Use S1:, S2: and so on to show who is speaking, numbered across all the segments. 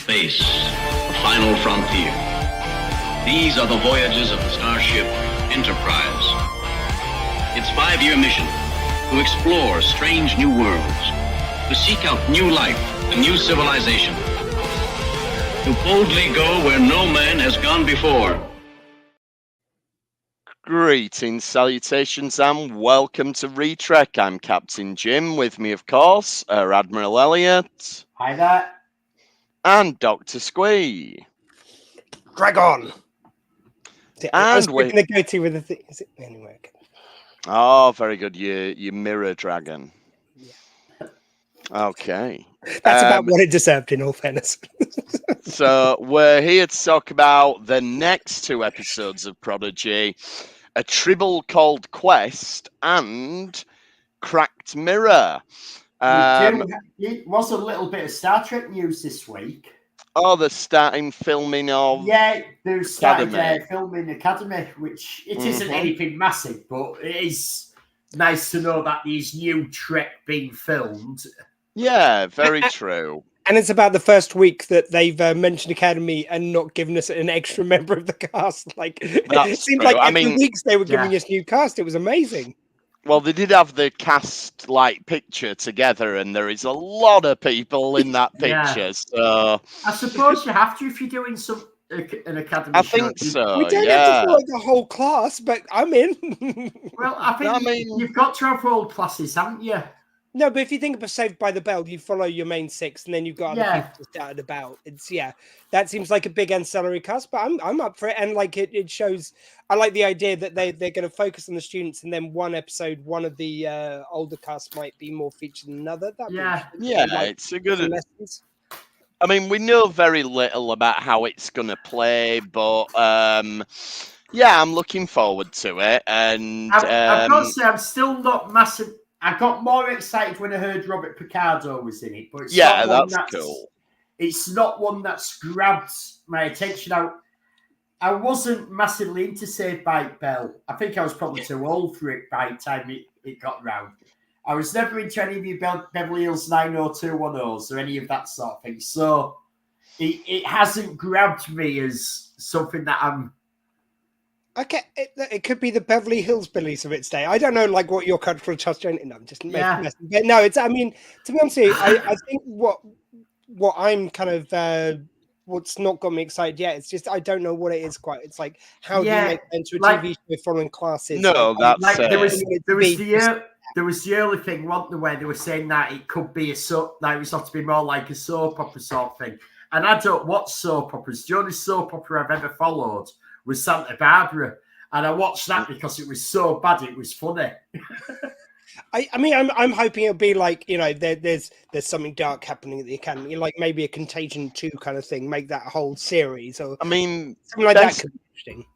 S1: Space, the final frontier. These are the voyages of the starship Enterprise. Its 5-year mission: to explore strange new worlds, to seek out new life and new civilization, to boldly go where no man has gone before.
S2: Greetings, salutations, and welcome to Retrek. I'm Captain Jim. With me, of course, Admiral Elliot.
S3: Hi there.
S2: And Dr. Squee.
S3: Dragon. I was
S2: And
S3: going to go to with the thing. Is it anyway? Okay.
S2: Oh, very good. You mirror dragon.
S3: Yeah.
S2: Okay.
S3: That's about what it deserved, in all fairness.
S2: So we're here to talk about the next 2 episodes of Prodigy, A Tribble Called Quest and Cracked Mirror.
S3: It was a little bit of Star Trek news this week.
S2: Oh, they're starting filming of...
S3: Yeah, they've started filming Academy, which it isn't anything massive, but it is nice to know that these new Trek being filmed.
S2: Yeah, very true.
S3: And it's about the first week that they've mentioned Academy and not given us an extra member of the cast. Like, it seemed like every weeks they were giving us new cast. It was amazing.
S2: Well, they did have the cast picture together, and there is a lot of people in that picture. So
S4: I suppose you have to if you're doing an Academy.
S2: I think so.
S3: We don't have to follow the whole class, but I'm in.
S4: Well, I think you've got to have all classes, haven't you?
S3: No, but if you think of Saved by the Bell, you follow your main 6, and then you've got other people scattered about. It's that seems like a big ancillary cast, but I'm up for it, and it shows. I like the idea that they're going to focus on the students, and then one episode, one of the older cast might be more featured than another.
S2: It's a good. I mean, we know very little about how it's going to play, but I'm looking forward to it, and
S4: I've got to say, I'm still not massive. I got more excited when I heard Robert Picardo was in it, but it's that's cool. It's not one that's grabbed my attention. I wasn't massively into Saved by Bell. I think I was probably too old for it by the time it got round. I was never into any of your Beverly Hills 90210s or any of that sort of thing. So it hasn't grabbed me as something that I'm...
S3: Okay, it could be the Beverly Hills Billies of its day. I don't know, what your cultural trust. No, I'm just messing. But no, it's. I mean, to be honest with you, I think what I'm kind of what's not got me excited yet. It's just I don't know what it is quite. It's like how do you make it into a TV show following classes?
S2: No, that's
S4: there was the early thing, wasn't there, where they were saying that it could be it was not to be more like a soap opera sort of thing. And I don't watch soap operas. The only soap opera I've ever followed was Santa Barbara, and I watched that because it was so bad it was funny.
S3: I mean, I'm hoping it'll be like, there's something dark happening at the Academy, like maybe a Contagion 2 kind of thing, make that whole series, or something like that could be interesting.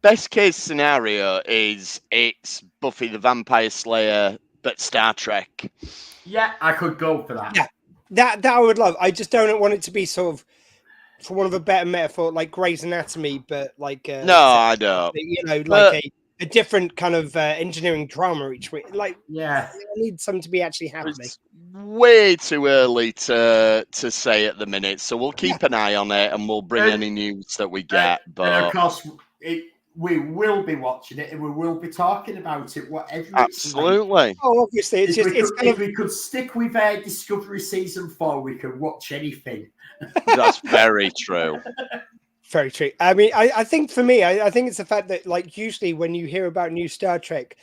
S2: Best case scenario is it's Buffy the Vampire Slayer, but Star Trek.
S4: Yeah, I could go for that.
S3: Yeah, that I would love. I just don't want it to be sort of, for one of a better metaphor, like Grey's Anatomy, but no,
S2: I don't.
S3: A different kind of engineering drama each week. I need something to be actually happening.
S2: It's way too early to say at the minute, so we'll keep an eye on it and we'll bring any news that we get.
S4: And of course, we will be watching it and we will be talking about it, whatever.
S2: Absolutely.
S3: Oh, obviously,
S4: if we could stick with Discovery Season 4, we could watch anything.
S2: That's very true.
S3: Very true. I mean, I think for me, I think it's the fact that usually when you hear about new Star Trek,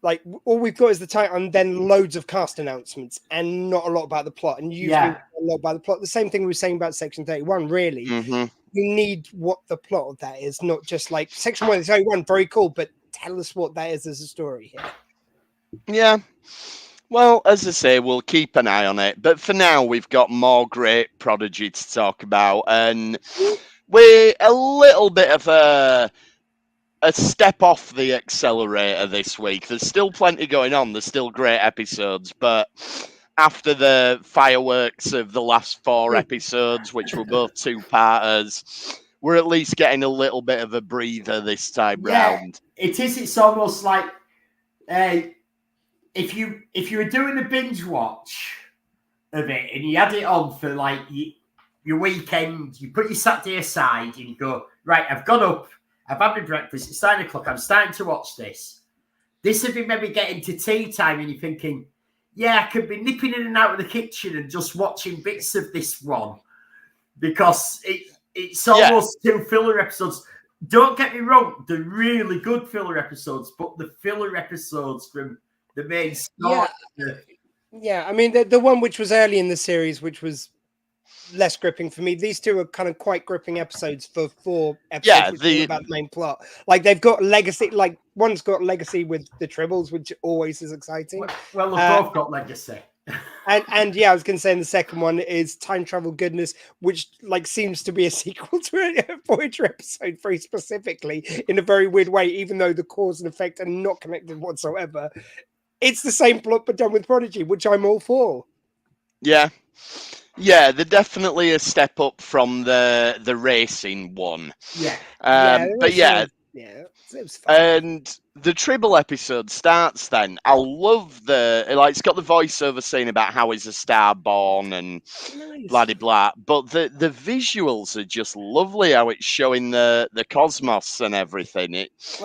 S3: all we've got is the title and then loads of cast announcements and not a lot about the plot. And usually a lot about the plot. The same thing we were saying about Section 31, really.
S2: Mm-hmm.
S3: You need what the plot of that is, not just Section 131, very cool, but tell us what that is as a story here.
S2: Yeah. Well, as I say, we'll keep an eye on it. But for now, we've got more great Prodigy to talk about. And we're a little bit of a step off the accelerator this week. There's still plenty going on. There's still great episodes. But after the fireworks of the last 4 episodes, which were both 2-parters, we're at least getting a little bit of a breather this time round.
S4: It is. It's almost like... If you were doing a binge watch of it and you had it on for your weekend, you put your Saturday aside, and you go, right, I've got up, I've had my breakfast, it's 9 o'clock, I'm starting to watch this. This would be maybe getting to tea time, and you're thinking, yeah, I could be nipping in and out of the kitchen and just watching bits of this one because it's almost 2 filler episodes. Don't get me wrong, they're really good filler episodes, but the filler episodes from the main story.
S3: Yeah, I mean, the one which was early in the series, which was less gripping for me. These two are kind of quite gripping episodes for 4 episodes about the main plot. Like, they've got legacy, like, one's got legacy with the Tribbles, which always is exciting.
S4: Well, they've both got legacy.
S3: And yeah, I was going to say, the second one is Time Travel Goodness, which like seems to be a sequel to a Voyager episode very specifically in a very weird way, even though the cause and effect are not connected whatsoever. It's the same plot but done with Prodigy, which I'm all for.
S2: Yeah, they're definitely a step up from the racing one. But yeah.
S3: Yeah, it was fun.
S2: And the Tribble episode starts then. I love it's got the voiceover saying about how he's a star born and blah de blah. But the visuals are just lovely, how it's showing the cosmos and everything. It's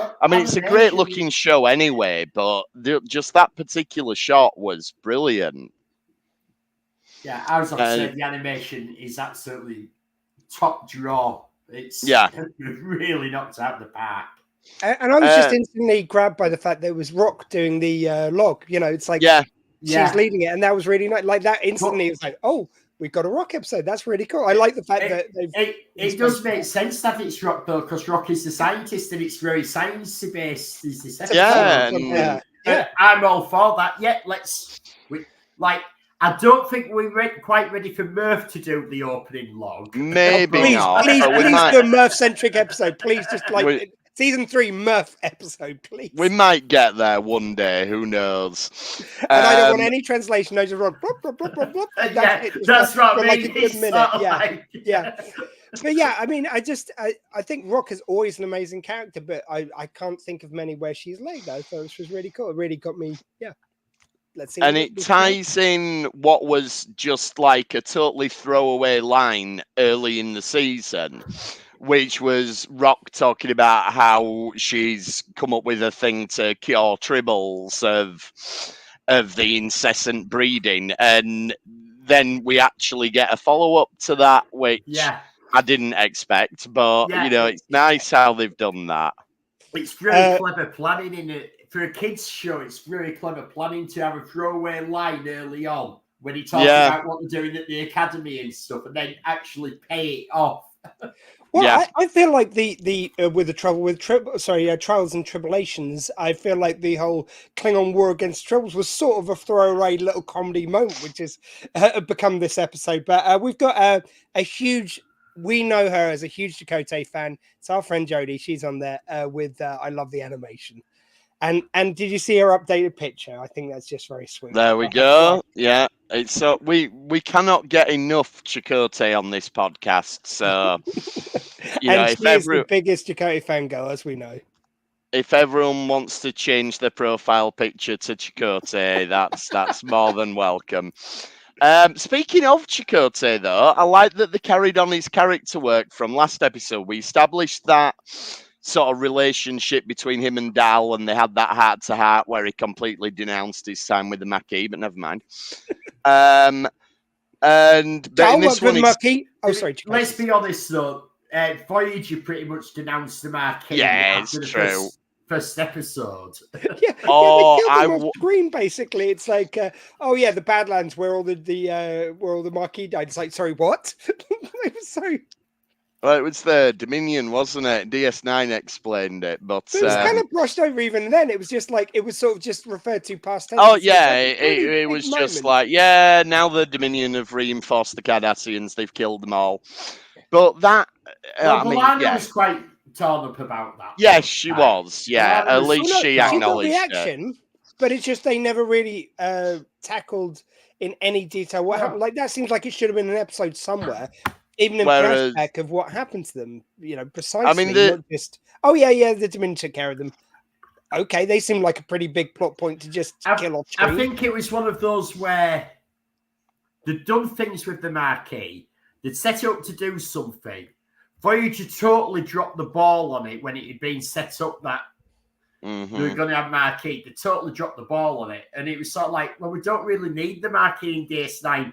S2: a great looking show anyway, but just that particular shot was brilliant.
S4: Yeah, I was going to say the animation is absolutely top draw. It's really knocked out the park.
S3: And I was just instantly grabbed by the fact that it was Rock doing the log. You know, it's like she's leading it, and that was really nice. Like that instantly, it's like, oh, we've got a Rock episode. That's really cool. I like the fact that
S4: it does make sense that it's Rock though, because Rock is the scientist, and it's very sciencey based. Is this episode? I'm all for that. Yeah, I don't think we're quite ready for Murph to do the opening log.
S2: Maybe not.
S3: Please do a Murph-centric episode. Please, just like season 3 Murph episode, please.
S2: We might get there one day. Who knows?
S3: And I don't want any translation. I just run.
S4: That's right.
S3: Like a good minute. Yeah. But yeah, I mean, I think Rock is always an amazing character, but I can't think of many where she's laid though. So this was really cool. It really got me. Yeah. Let's see.
S2: And it ties in what was just like a totally throwaway line early in the season, which was Rock talking about how she's come up with a thing to cure tribbles of the incessant breeding. And then we actually get a follow-up to that, which I didn't expect. But, it's nice how they've done that.
S4: It's really clever planning in it. For a kids' show, it's very clever planning to have a throwaway line early on when he talks about what they're doing at the academy and stuff, and then actually pay it off.
S3: Well, I feel like the with the trouble with Trials and Tribulations, I feel like the whole Klingon war against Tribbles was sort of a throwaway little comedy moment, which has become this episode. But we've got a huge. We know her as a huge Chakotay fan. It's our friend Jodie. She's on there with I love the animation. And did you see her updated picture? I think that's just very sweet.
S2: There we go. Yeah, it's we cannot get enough Chakotay on this podcast. So
S3: if she's the biggest Chakotay fangirl, as we know.
S2: If everyone wants to change their profile picture to Chakotay, that's more than welcome. Speaking of Chakotay, though, I like that they carried on his character work from last episode. We established that sort of relationship between him and Dal, and they had that heart-to-heart where he completely denounced his time with the Maquis, but never mind. And
S3: Dal worked with Maquis. Oh, sorry.
S4: Let's be honest, though. Voyager pretty much denounced the Maquis.
S2: Yeah, it's true.
S4: First episode.
S3: They killed him off screen. Basically, it's like, the Badlands where all the Maquis died. It's like, sorry, what? Sorry.
S2: Well, it was the Dominion, wasn't it? DS9 explained it, but
S3: it was kind of brushed over even then. It was just like it was sort of just referred to past tense.
S2: Oh yeah, it was just like now the Dominion have reinforced the Cardassians. They've killed them all. But that
S4: was quite torn up about that.
S2: Yes, she was. Yeah, at least she acknowledged it.
S3: But it's just they never really tackled in any detail what happened. Like that seems like it should have been an episode somewhere. Even in flashback of what happened to them, precisely.
S2: I mean,
S3: not just the Dominion took care of them. Okay, they seem like a pretty big plot point to just kill off screen.
S4: I think it was one of those where they've done things with the Maquis. they'd set it up to do something. Voyager totally dropped the ball on it when it had been set up that they were going to have Marquee. They totally dropped the ball on it. And it was sort of like, well, we don't really need the Marquee in DS9.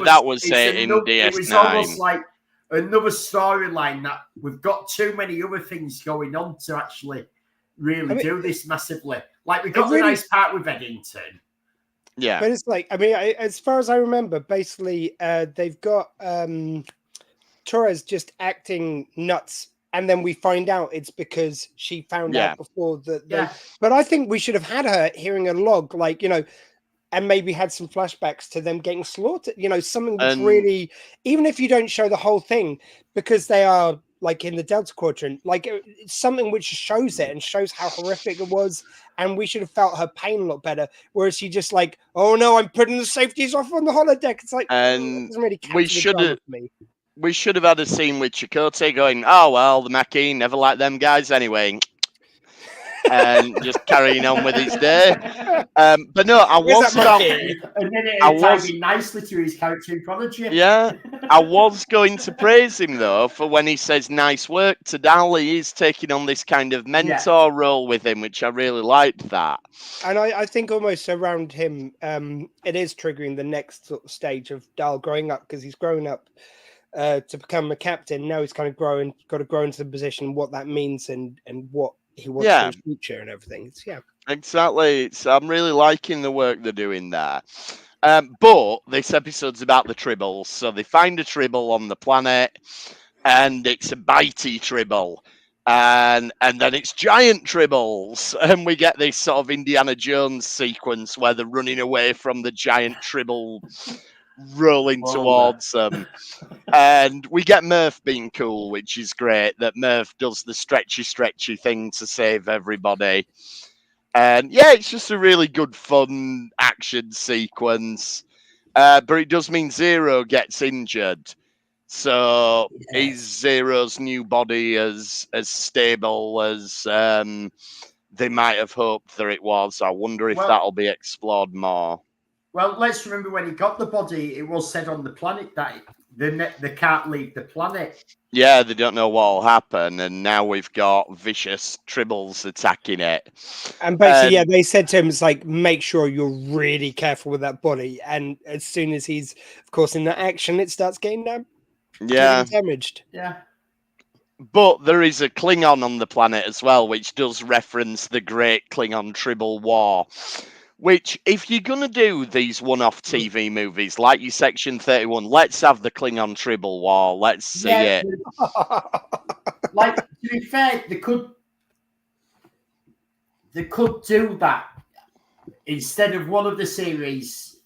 S2: That was it in DS9.
S4: It was almost like another storyline that we've got too many other things going on to actually really do this massively. Like, we got the nice part with Eddington.
S2: Yeah.
S3: But it's like, I mean, as far as I remember, basically, they've got Torres just acting nuts. And then we find out it's because she found out before that. But I think we should have had her hearing a log, like, you know, and maybe had some flashbacks to them getting slaughtered. You know, something that's really, even if you don't show the whole thing, because they are like in the Delta Quadrant, like it's something which shows it and shows how horrific it was. And we should have felt her pain a lot better. Whereas she just like, oh no, I'm putting the safeties off on the holodeck. It's like,
S2: and
S3: doesn't really
S2: we should have. We should have had a scene with Chakotay going, oh, well, the Maquis never liked them guys anyway. And just carrying on with his day. But no, I was...
S4: And then it ties in nicely to his character in Prodigy.
S2: Yeah. I was going to praise him, though, for when he says nice work to Dal. He is taking on this kind of mentor role with him, which I really liked that.
S3: And I think almost around him, it is triggering the next sort of stage of Dal growing up, because he's grown up to become a captain. Now he's kind of got to grow into the position, what that means and what he wants for his future and everything.
S2: Exactly. I'm really liking the work they're doing there. But this episode's about the Tribbles. So they find a Tribble on the planet, and it's a bitey Tribble. And then it's giant Tribbles. And we get this sort of Indiana Jones sequence where they're running away from the giant Tribble rolling towards them. And we get Murph being cool, which is great, that Murph does the stretchy thing to save everybody. And yeah, it's just a really good fun action sequence. But it does mean Zero gets injured. So is Zero's new body as stable as they might have hoped that it was? I wonder if that'll be explored more.
S4: Well, let's remember when he got the body, it was said on the planet that they can't leave the planet.
S2: Yeah, they don't know what will happen, and now we've got vicious Tribbles attacking it.
S3: And basically, they said to him, it's like, make sure you're really careful with that body. And as soon as he's, of course, in that action, it starts getting damaged.
S4: Yeah.
S2: But there is a Klingon on the planet as well, which does reference the Great Klingon Tribble War. Which, if you're going to do these one-off TV movies, like your Section 31, let's have the Klingon Tribble War. Let's see it.
S4: Like, to be fair, they could do that instead of one of the series.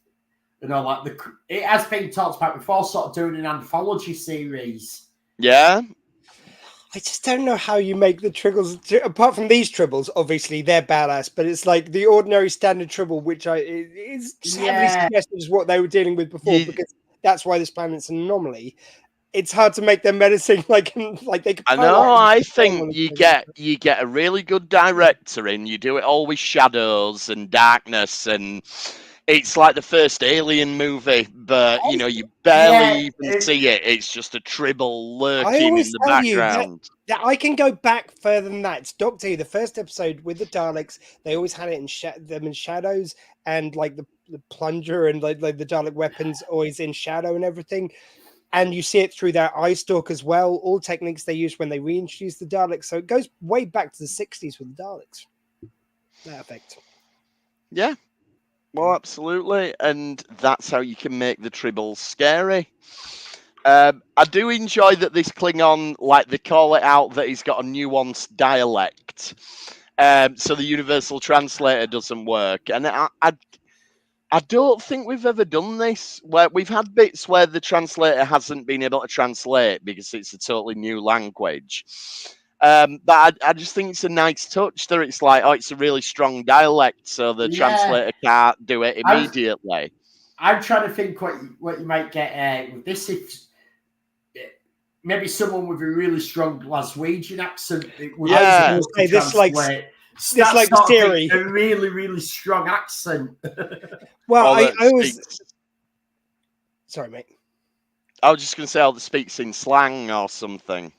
S4: You know, like it has been talked about before, sort of doing an anthology series.
S2: Yeah.
S3: I just don't know how you make the Tribbles. Apart from these Tribbles, obviously they're badass, but it's like the ordinary standard Tribble, which is sadly suggested is what they were dealing with before, because that's why this planet's an anomaly. It's hard to make them menacing, like they could.
S2: I know. I think you get a really good director in. You do it all with shadows and darkness, and it's like the first Alien movie, but you know you barely even see it. It's just a Tribble lurking in the background.
S3: That I can go back further than that. It's Doctor Who, the first episode with the Daleks. They always had it in them in shadows, and like the plunger and like the Dalek weapons always in shadow and everything. And you see it through their eye stalk as well. All techniques they used when they reintroduced the Daleks. So it goes way back to the 60s with the Daleks. That effect.
S2: Yeah. Well, absolutely. And that's how you can make the Tribbles scary. I do enjoy that this Klingon, like they call it out, that he's got a nuanced dialect. So the universal translator doesn't work. And I don't think we've ever done this, where we've had bits where the translator hasn't been able to translate because it's a totally new language. But I just think it's a nice touch that it's like, oh, it's a really strong dialect, so the translator can't do it immediately.
S4: I'm trying to think what you might get with this. If maybe someone with a really strong Glaswegian accent.
S3: This like the theory.
S4: A really, really strong accent.
S3: Well, I always... Sorry, mate.
S2: I was just going to say, that speaks in slang or something.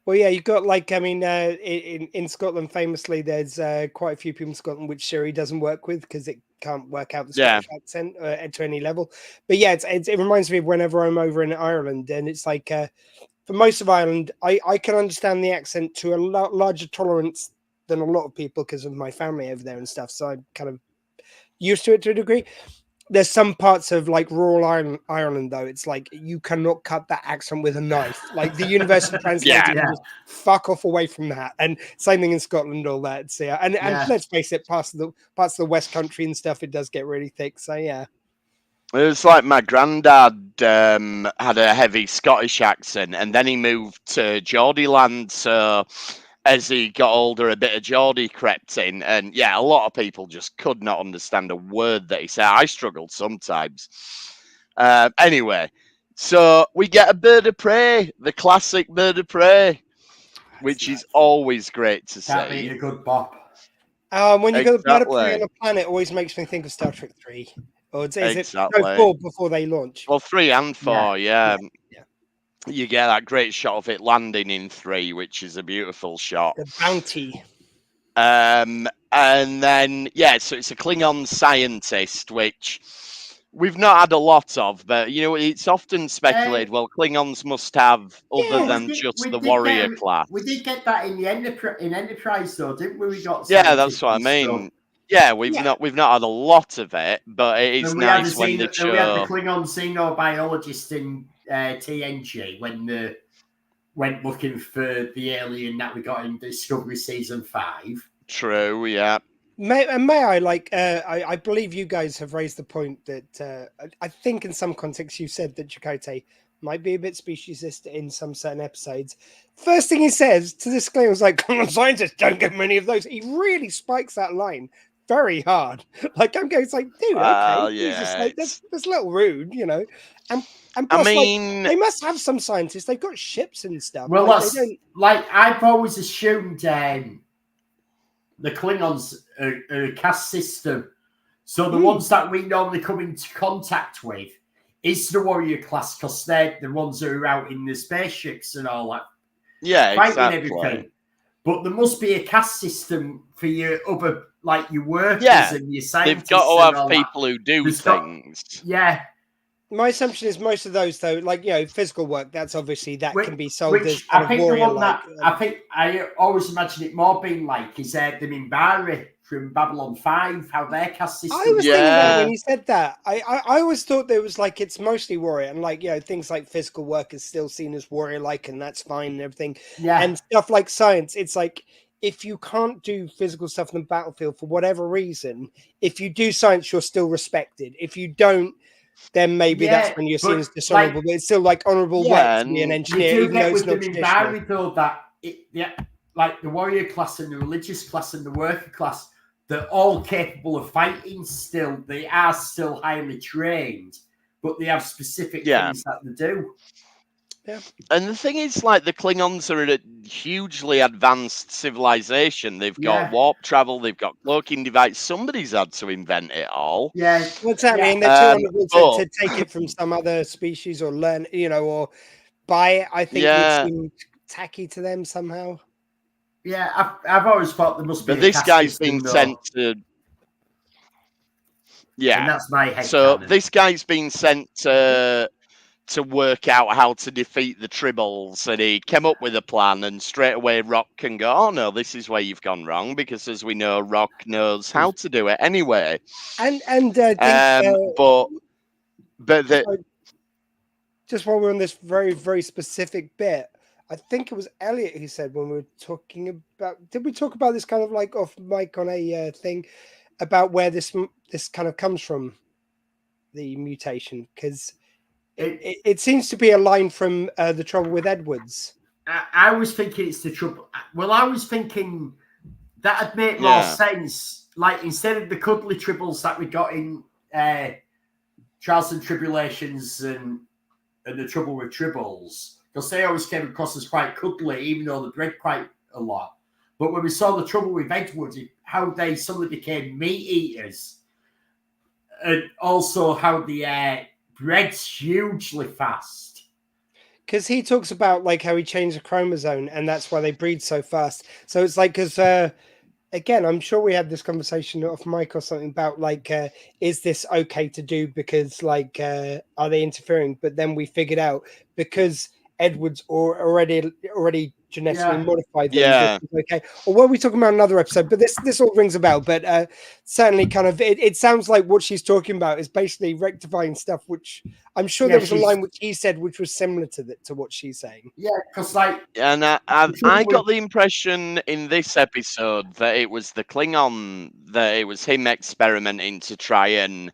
S3: Well, yeah, you've got in Scotland, famously, there's quite a few people in Scotland which Siri doesn't work with because it can't work out the Scottish accent to any level. But yeah, it reminds me of whenever I'm over in Ireland, and it's like for most of Ireland, I can understand the accent to a larger tolerance than a lot of people because of my family over there and stuff. So I'm kind of used to it to a degree. There's some parts of like rural Ireland, though, it's like you cannot cut that accent with a knife. Like the universal translator can just fuck off away from that. And same thing in Scotland, all that. So and let's face it, parts of the West Country and stuff, it does get really thick. So yeah.
S2: It was like my granddad had a heavy Scottish accent, and then he moved to Geordie land. So as he got older, a bit of Geordie crept in, and yeah, a lot of people just could not understand a word that he said. I struggled sometimes. Anyway, so we get a bird of prey, the classic bird of prey, which is always great to see.
S4: That'd be a good bop.
S3: When you got a bird of prey on a planet, it always makes me think of Star Trek 3. Or is it 4 before they launch?
S2: Well, 3 and 4, yeah. You get that great shot of it landing in 3, which is a beautiful shot.
S3: The bounty.
S2: And then, so it's a Klingon scientist, which we've not had a lot of, but, it's often speculated, Klingons must have other than just the warrior class.
S4: We did get that in Enterprise, though, didn't we? We got
S2: that's what I mean. Yeah, we've not had a lot of it, but it is nice when they show.
S4: We had the Klingon xenobiologist in TNG when they went looking for the alien that we got in Discovery Season 5.
S2: True, yeah.
S3: May I I believe you guys have raised the point that I think in some context you said that Chakotay might be a bit speciesist in some certain episodes. First thing he says to this guy was like, "Come on, scientists, don't get many of those." He really spikes that line very hard. Like I'm going, it's like, dude, okay, Jesus, that's a little rude, And plus, I mean, they must have some scientists. They've got ships and stuff.
S4: Well, I've always assumed the Klingons are a caste system. So the ones that we normally come into contact with is the warrior class because they're the ones that are out in the spaceships and all that.
S2: Yeah,
S4: fighting everything. But there must be a caste system for your other, like your workers and your scientists.
S2: They've got to have people who do things.
S3: My assumption is most of those, though, physical work. That's obviously can be sold as
S4: I think the one that I always imagine it more being like is the Minbari from Babylon 5, how their caste system.
S3: I was thinking that when you said that. I always thought there was it's mostly warrior, and things like physical work is still seen as warrior-like, and that's fine and everything. Yeah, and stuff like science, it's like if you can't do physical stuff in the battlefield for whatever reason, if you do science, you're still respected. If you don't, then maybe that's when you're seen as dishonorable. But it's still honorable work to be an engineer, even though it's not traditional.
S4: Though that the warrior class and the religious class and the worker class, they're all capable of fighting still. They are still highly trained, but they have specific things that they do.
S3: Yeah.
S2: And the thing is, the Klingons are a hugely advanced civilization. They've got warp travel, they've got cloaking device. Somebody's had to invent it all.
S3: Yeah. What's that mean? They're too honorable to take it from some other species or learn, or buy it. I think it seemed tacky to them somehow.
S4: Yeah, I've always thought there must be.
S2: But this guy's been sent to. Yeah,
S4: and that's my head.
S2: So this guy's been sent to work out how to defeat the Tribbles, and he came up with a plan, and straight away Rock can go, "Oh no, this is where you've gone wrong," because as we know, Rock knows how to do it anyway.
S3: Just while we're on this very, very specific bit, I think it was Elliot who said when we were talking about, did we talk about this kind of off mic on a thing about where this kind of comes from, the mutation? Because it seems to be a line from The Trouble with Edwards.
S4: I was thinking it's The Trouble. Well, I was thinking that'd make more sense. Instead of the cuddly Tribbles that we got in Trials and Tribulations and The Trouble with Tribbles, because they always came across as quite cuddly, even though they bred quite a lot. But when we saw The Trouble with Edwards, how they suddenly became meat eaters, and also how the bred's hugely fast.
S3: because he talks about like how he changed the chromosome and that's why they breed so fast. So it's like, because again, I'm sure we had this conversation off mic or something about like, is this okay to do? Because like, are they interfering? But then we figured out because Edwards already genetically modified them.
S2: Yeah.
S3: This is okay. Or were we talking about another episode? But this all rings a bell. But certainly, kind of, it sounds like what she's talking about is basically rectifying stuff. Which I'm sure there was a line which he said which was similar to what she's saying.
S4: Yeah, because like,
S2: and I got the impression in this episode that it was the Klingon, that it was him experimenting to try and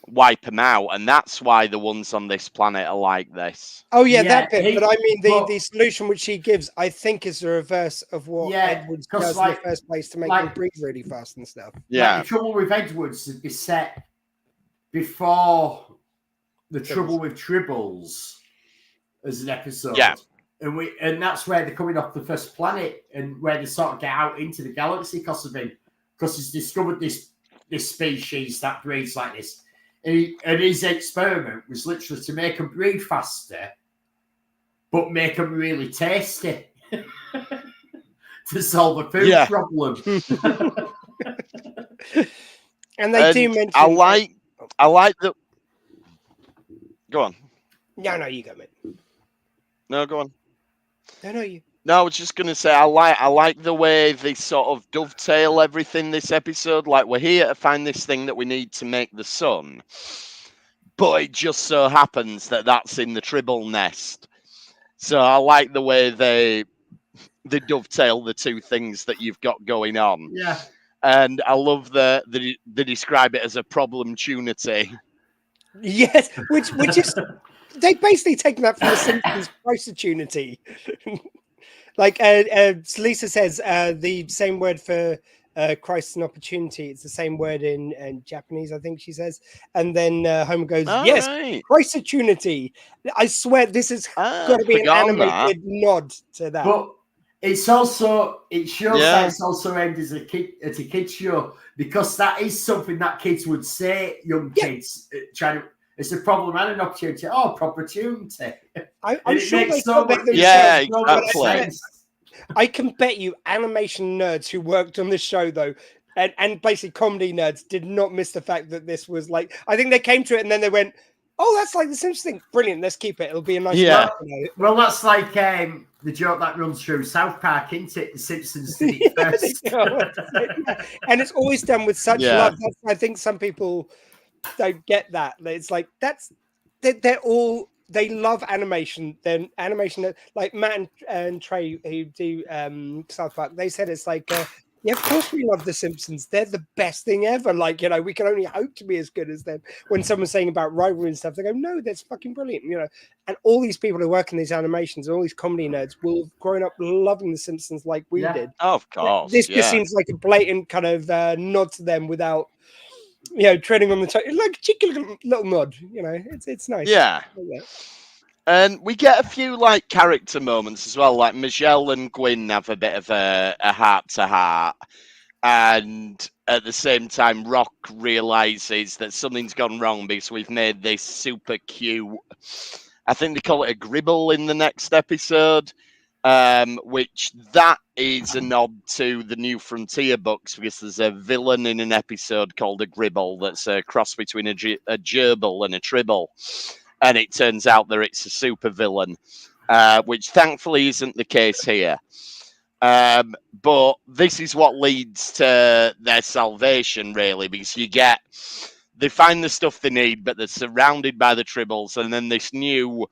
S2: wipe them out, and that's why the ones on this planet are like this.
S3: Oh yeah, that bit. But I mean, the solution which she gives, I think, is the reverse of what Edwards does in the first place to make them breathe really fast and stuff.
S2: Yeah,
S4: the trouble with Edwards is set before the trouble with Tribbles as an episode. Yeah, and that's where they're coming off the first planet and where they sort of get out into the galaxy because of him, because he's discovered this species that breathes like this. And his experiment was literally to make them breathe faster, but make them really tasty to solve a food problem.
S3: And they do mention.
S2: I like the. Go on.
S3: No, you go, mate.
S2: No, go on.
S3: No, you.
S2: No, I was just gonna say I like the way they sort of dovetail everything this episode. Like, we're here to find this thing that we need to make the sun, but it just so happens that that's in the Tribble nest. So I like the way they dovetail the two things that you've got going on.
S4: Yeah,
S2: and I love that they describe it as a problemtunity.
S3: Yes, which is they basically taken that from the Simpsons opportunity. Like Lisa says, the same word for crisis and opportunity. It's the same word in Japanese, I think she says. And then Homer goes, yes, crisis opportunity. I swear this has got to be an animated nod to that.
S4: But it shows that it's also aimed as a kid's show, because that is something that kids would say, young kids trying to. It's a problem and an opportunity. Oh, opportunity.
S3: I'm sure
S4: makes
S2: exactly.
S3: I can bet you animation nerds who worked on this show, though, and basically comedy nerds, did not miss the fact that this was like. I think they came to it and then they went, "Oh, that's like the Simpsons thing. Brilliant. Let's keep it. It'll be a nice."
S2: Yeah.
S4: Well, that's like the joke that runs through South Park, isn't it? The Simpsons did it first,
S3: and it's always done with such love. I think some people don't get that. It's like they're all. They love animation. Then animation, like Matt and Trey who do South Park, they said it's like, yeah, of course we love The Simpsons. They're the best thing ever. Like, we can only hope to be as good as them. When someone's saying about rivalry and stuff, they go, no, that's fucking brilliant. And all these people who work in these animations, all these comedy nerds, will have grown up loving The Simpsons like we did.
S2: Oh, of course.
S3: This just seems like a blatant kind of nod to them without. Treading on the toe, like a cheeky little nod. It's nice.
S2: Yeah. And we get a few like character moments as well. Like Michelle and Gwyn have a bit of a heart-to-heart, and at the same time, Rock realizes that something's gone wrong because we've made this super cute. I think they call it a gribble in the next episode. Which that is a nod to the New Frontier books, because there's a villain in an episode called a Gribble that's a cross between a gerbil and a Tribble, and it turns out that it's a super villain, which thankfully isn't the case here. But this is what leads to their salvation, really, because they find the stuff they need, but they're surrounded by the Tribbles, and then this new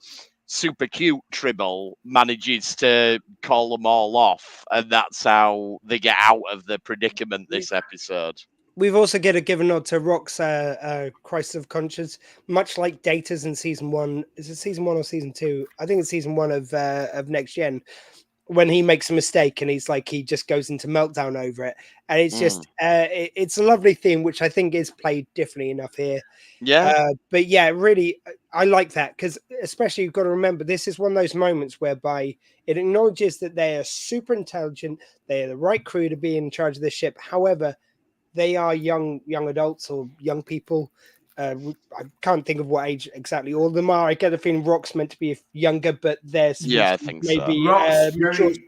S2: super cute Tribble manages to call them all off, and that's how they get out of the predicament this episode.
S3: We've also got to give a nod to Rock's crisis of conscience, much like Data's in season 1. Is it season 1 or season 2? I think it's season 1 of Next Gen, when he makes a mistake and he just goes into meltdown over it, and it's just it's a lovely theme, which I think is played differently enough here. But yeah, really, I like that, because especially you've got to remember, this is one of those moments whereby it acknowledges that they are super intelligent, they are the right crew to be in charge of this ship. However, they are young adults or young people I can't think of what age exactly all of them are. I get the feeling Rock's meant to be younger, but they're
S2: I think
S3: maybe
S4: Rock's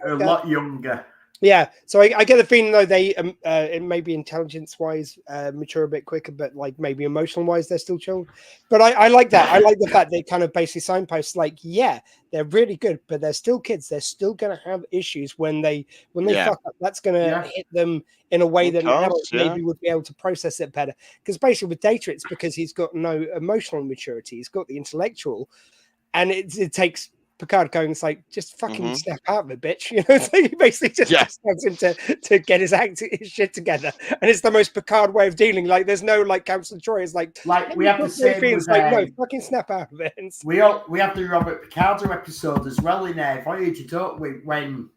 S4: a lot younger.
S3: Yeah, so I get the feeling though they it may be intelligence wise mature a bit quicker, but like maybe emotional wise they're still children. But I like that. I like the fact they kind of basically signpost like, yeah, they're really good, but they're still kids. They're still going to have issues when they fuck up. That's going to hit them in a way that adults maybe would be able to process it better. Because basically with Data, it's because he's got no emotional maturity. He's got the intellectual, and it takes Picard going, it's like, just fucking snap out of it, bitch. You know, so he basically just tells him to get his shit together. And it's the most Picard way of dealing. Like, there's no like Council Troy is like
S4: we have the same with,
S3: like, no, fucking snap out of it.
S4: We have the Robert Picardo episode as well in Voyager, don't we? When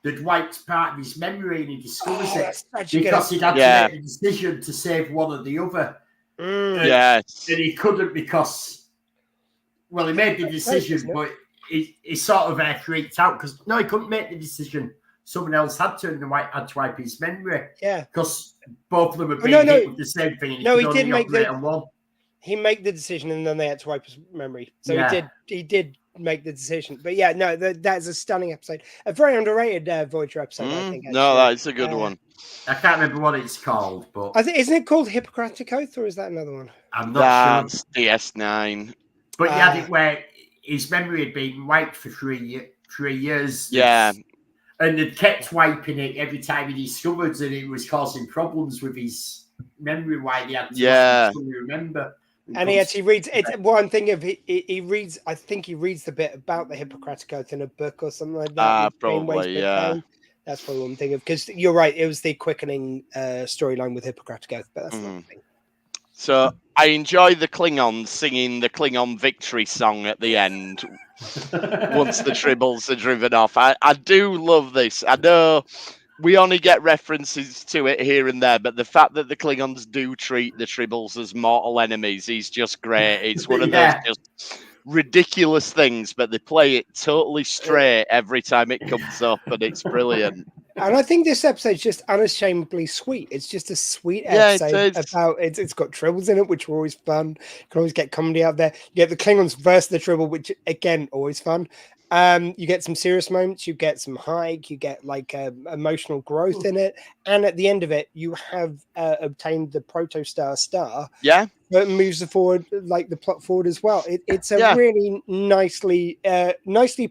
S4: the Dwight's part of his memory and he discovers it because he'd had to make a decision to save one or the other. And he couldn't because, well, he made the decision, but he sort of freaked out because he couldn't make the decision. Someone else had to, and the White had to wipe his memory. Yeah, because both of them had been hit with the same thing. And he did make
S3: he made the decision, and then they had to wipe his memory. So he did make the decision. But yeah, no, that's a stunning episode. A very underrated Voyager episode, I think. Actually.
S2: No, that's a good one.
S4: I can't remember what it's called, but
S3: I think isn't it called Hippocratic Oath, or is that another one?
S4: I'm not sure.
S2: DS9.
S4: But you had it where his memory had been wiped for 3 years.
S2: Yeah.
S4: And they kept wiping it every time he discovered that it was causing problems with his memory, why he had to remember.
S3: And he actually reads, it's what I'm thinking of, he reads, I think he reads the bit about the Hippocratic Oath in a book or something like that.
S2: Probably, yeah.
S3: That's probably what I'm thinking of, because you're right, it was the quickening storyline with Hippocratic Oath, but that's not the thing.
S2: So I enjoy the Klingons singing the Klingon victory song at the end once the Tribbles are driven off. I do love this. I know we only get references to it here and there, but the fact that the Klingons do treat the Tribbles as mortal enemies is just great. It's one of those just ridiculous things, but they play it totally straight every time it comes up, and it's brilliant.
S3: And I think this episode's just unashamedly sweet. It's just a sweet episode about it. It's got Tribbles in it, which are always fun. You can always get comedy out there. You get the Klingons versus the Tribble, which again, always fun. You get some serious moments. You get some hike. You get like emotional growth in it. And at the end of it, you have obtained the Protostar star.
S2: Yeah.
S3: That moves the plot forward as well. It's a really nicely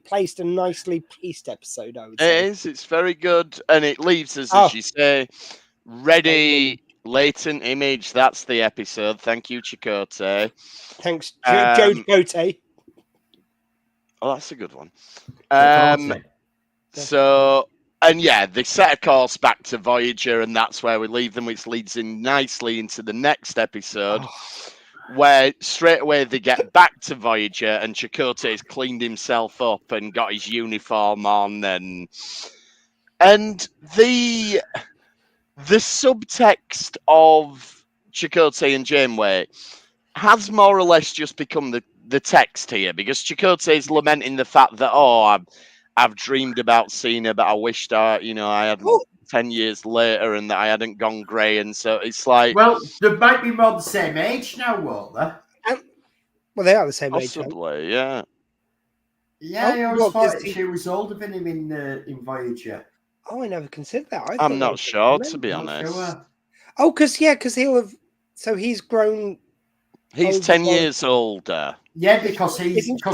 S3: placed and nicely pieced episode, I would say.
S2: It is. It's very good. And it leaves us, as you say, ready, latent image. That's the episode. Thank you, Chakotay.
S3: Thanks, Joe Chakotay.
S2: Oh, that's a good one. They set a course back to Voyager, and that's where we leave them, which leads in nicely into the next episode, where straight away they get back to Voyager, and Chakotay's cleaned himself up and got his uniform on, and the subtext of Chakotay and Janeway has more or less just become the text here, because Chakotay's lamenting the fact that I've dreamed about seeing her, but I wished I had 10 years later and that I hadn't gone grey, and so it's like,
S4: well, they might be more the same age now, won't they?
S3: Well, they are the same
S2: possibly,
S3: age.
S2: Yeah.
S4: Yeah, I always thought she was older than him in Voyager.
S3: Oh, I never considered that.
S2: I'm not sure, to be honest.
S4: Sure.
S3: Oh, because he'll have. So he's grown.
S2: He's 10 years older.
S4: Yeah, because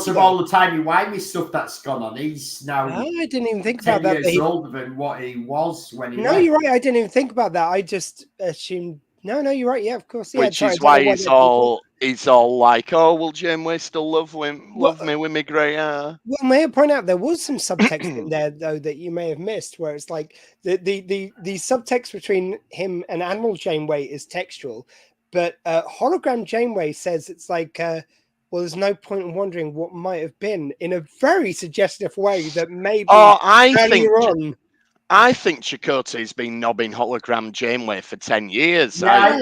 S4: of all the timey-wimey stuff that's gone on. He's now.
S3: Oh, I didn't even think about that.
S4: 10 years older than what he was when he.
S3: No, you're right. I didn't even think about that. I just assumed. No, you're right. Yeah, of course. Yeah,
S2: which is why he's all like, "Oh, will Janeway still love me with me grey hair?"
S3: Well, may I point out there was some subtext in there though that you may have missed, where it's like the subtext between him and Admiral Janeway is textual, but hologram Janeway says it's like, well, there's no point in wondering what might have been, in a very suggestive way that maybe
S2: I think Chakotay's been knobbing hologram Janeway for 10 years.
S3: I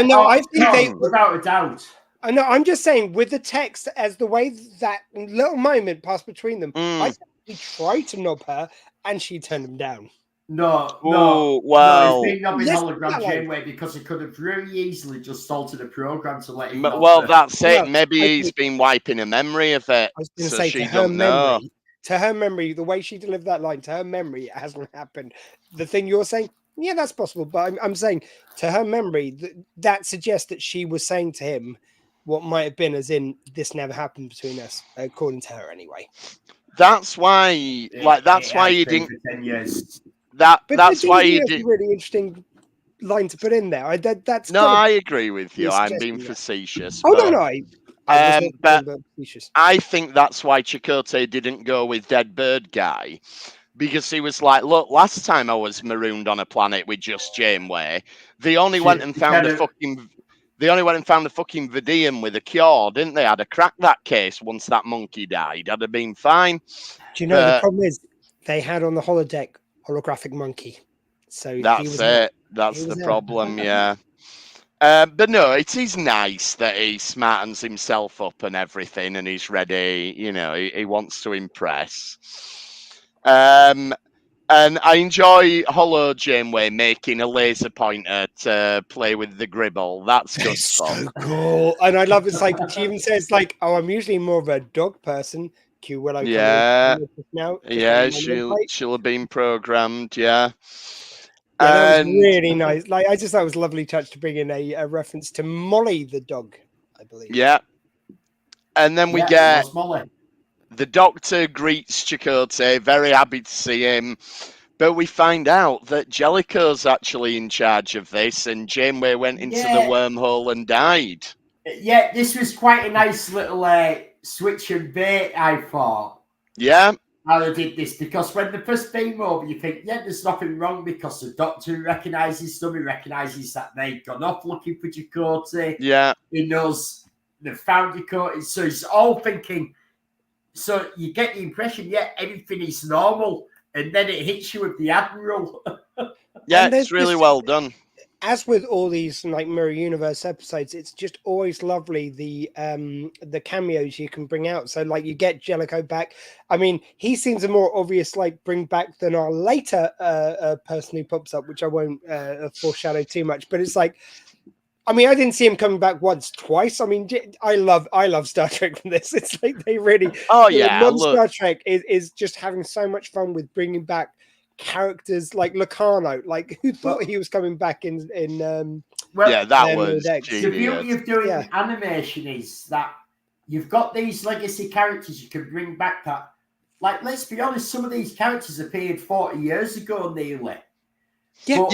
S3: know. I think
S4: without a doubt.
S3: I know. I'm just saying, with the text as the way that little moment passed between them, I think he tried to knob her and she turned him down.
S4: No,
S2: well,
S4: it's been not been hologram Janeway because he could have very easily just altered the program to let him.
S2: Well, that's it. Well, maybe he's been wiping a memory of it. I was going to say, she don't know.
S3: To her memory, the way she delivered that line, to her memory, it hasn't happened. The thing you're saying, yeah, that's possible. But I'm saying, to her memory, that suggests that she was saying to him what might have been, as in, this never happened between us, according to her anyway.
S2: That's why, that's why you didn't. 10 years. That's why you did.
S3: Really interesting line to put in there.
S2: I agree with you. I'm being facetious.
S3: Oh no,
S2: but I think that's why Chakotay didn't go with Dead Bird Guy, because he was like, look, last time I was marooned on a planet with just Janeway, they only went and found the fucking Vidium with a cure, didn't they? I'd have cracked that case once that monkey died. I'd have been fine.
S3: Do you know the problem is they had on the holodeck holographic monkey. So
S2: that's it. That's the problem, yeah. But no, it is nice that he smartens himself up and everything, and he's ready. You know, he wants to impress. And I enjoy Holo Janeway making a laser pointer to play with the gribble. That's good fun.
S3: So cool. And I love it's like she even says like, "Oh, I'm usually more of a dog person." Q Willow.
S2: Yeah. She'll have been programmed. Yeah.
S3: That was really nice. Like, I just thought it was a lovely touch to bring in a reference to Molly the dog, I believe.
S2: Yeah. And then we get the Doctor greets Chakotay, very happy to see him. But we find out that Jellicoe's actually in charge of this, and Janeway went into the wormhole and died.
S4: Yeah, this was quite a nice little switch and bait, I thought.
S2: Yeah.
S4: How they did this, because when the first beam over, you think, yeah, there's nothing wrong, because the Doctor recognises them, he recognises that they've gone off looking for Chakotay.
S2: Yeah.
S4: He knows they've found Chakotay, so he's all thinking, so you get the impression, yeah, everything is normal, and then it hits you with the Admiral.
S2: Yeah, it's really well done.
S3: As with all these like Mirror Universe episodes, it's just always lovely the cameos you can bring out. So like you get Jellicoe back. I mean, he seems a more obvious like bring back than our later person who pops up, which I won't foreshadow too much. But it's like, I mean, I didn't see him coming back once, twice. I mean, I love Star Trek from this. It's like they really, Star Trek is just having so much fun with bringing back characters like Locarno. Like, who thought he was coming back in that
S2: was
S4: the beauty of doing animation is that you've got these legacy characters you can bring back that, like, let's be honest, some of these characters appeared 40 years ago nearly.
S2: You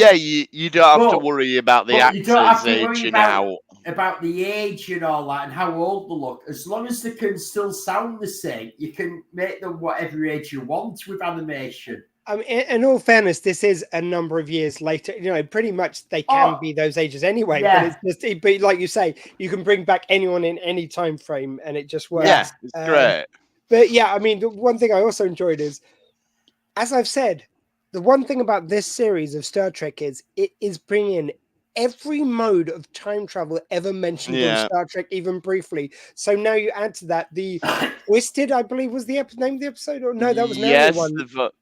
S2: don't have to worry about the actors aging out,
S4: about the age and all that, and how old they look. As long as they can still sound the same, you can make them whatever age you want with animation.
S3: I mean, in all fairness, this is a number of years later. You know, pretty much they can be those ages anyway. Yeah. But it's just, but like you say, you can bring back anyone in any time frame, and it just works.
S2: Yeah, it's great.
S3: But yeah, I mean, the one thing I also enjoyed is, as I've said, the one thing about this series of Star Trek is it is bringing every mode of time travel ever mentioned in Star Trek, even briefly. So now you add to that the Twisted, I believe, was the name of the episode, or no? That was another one.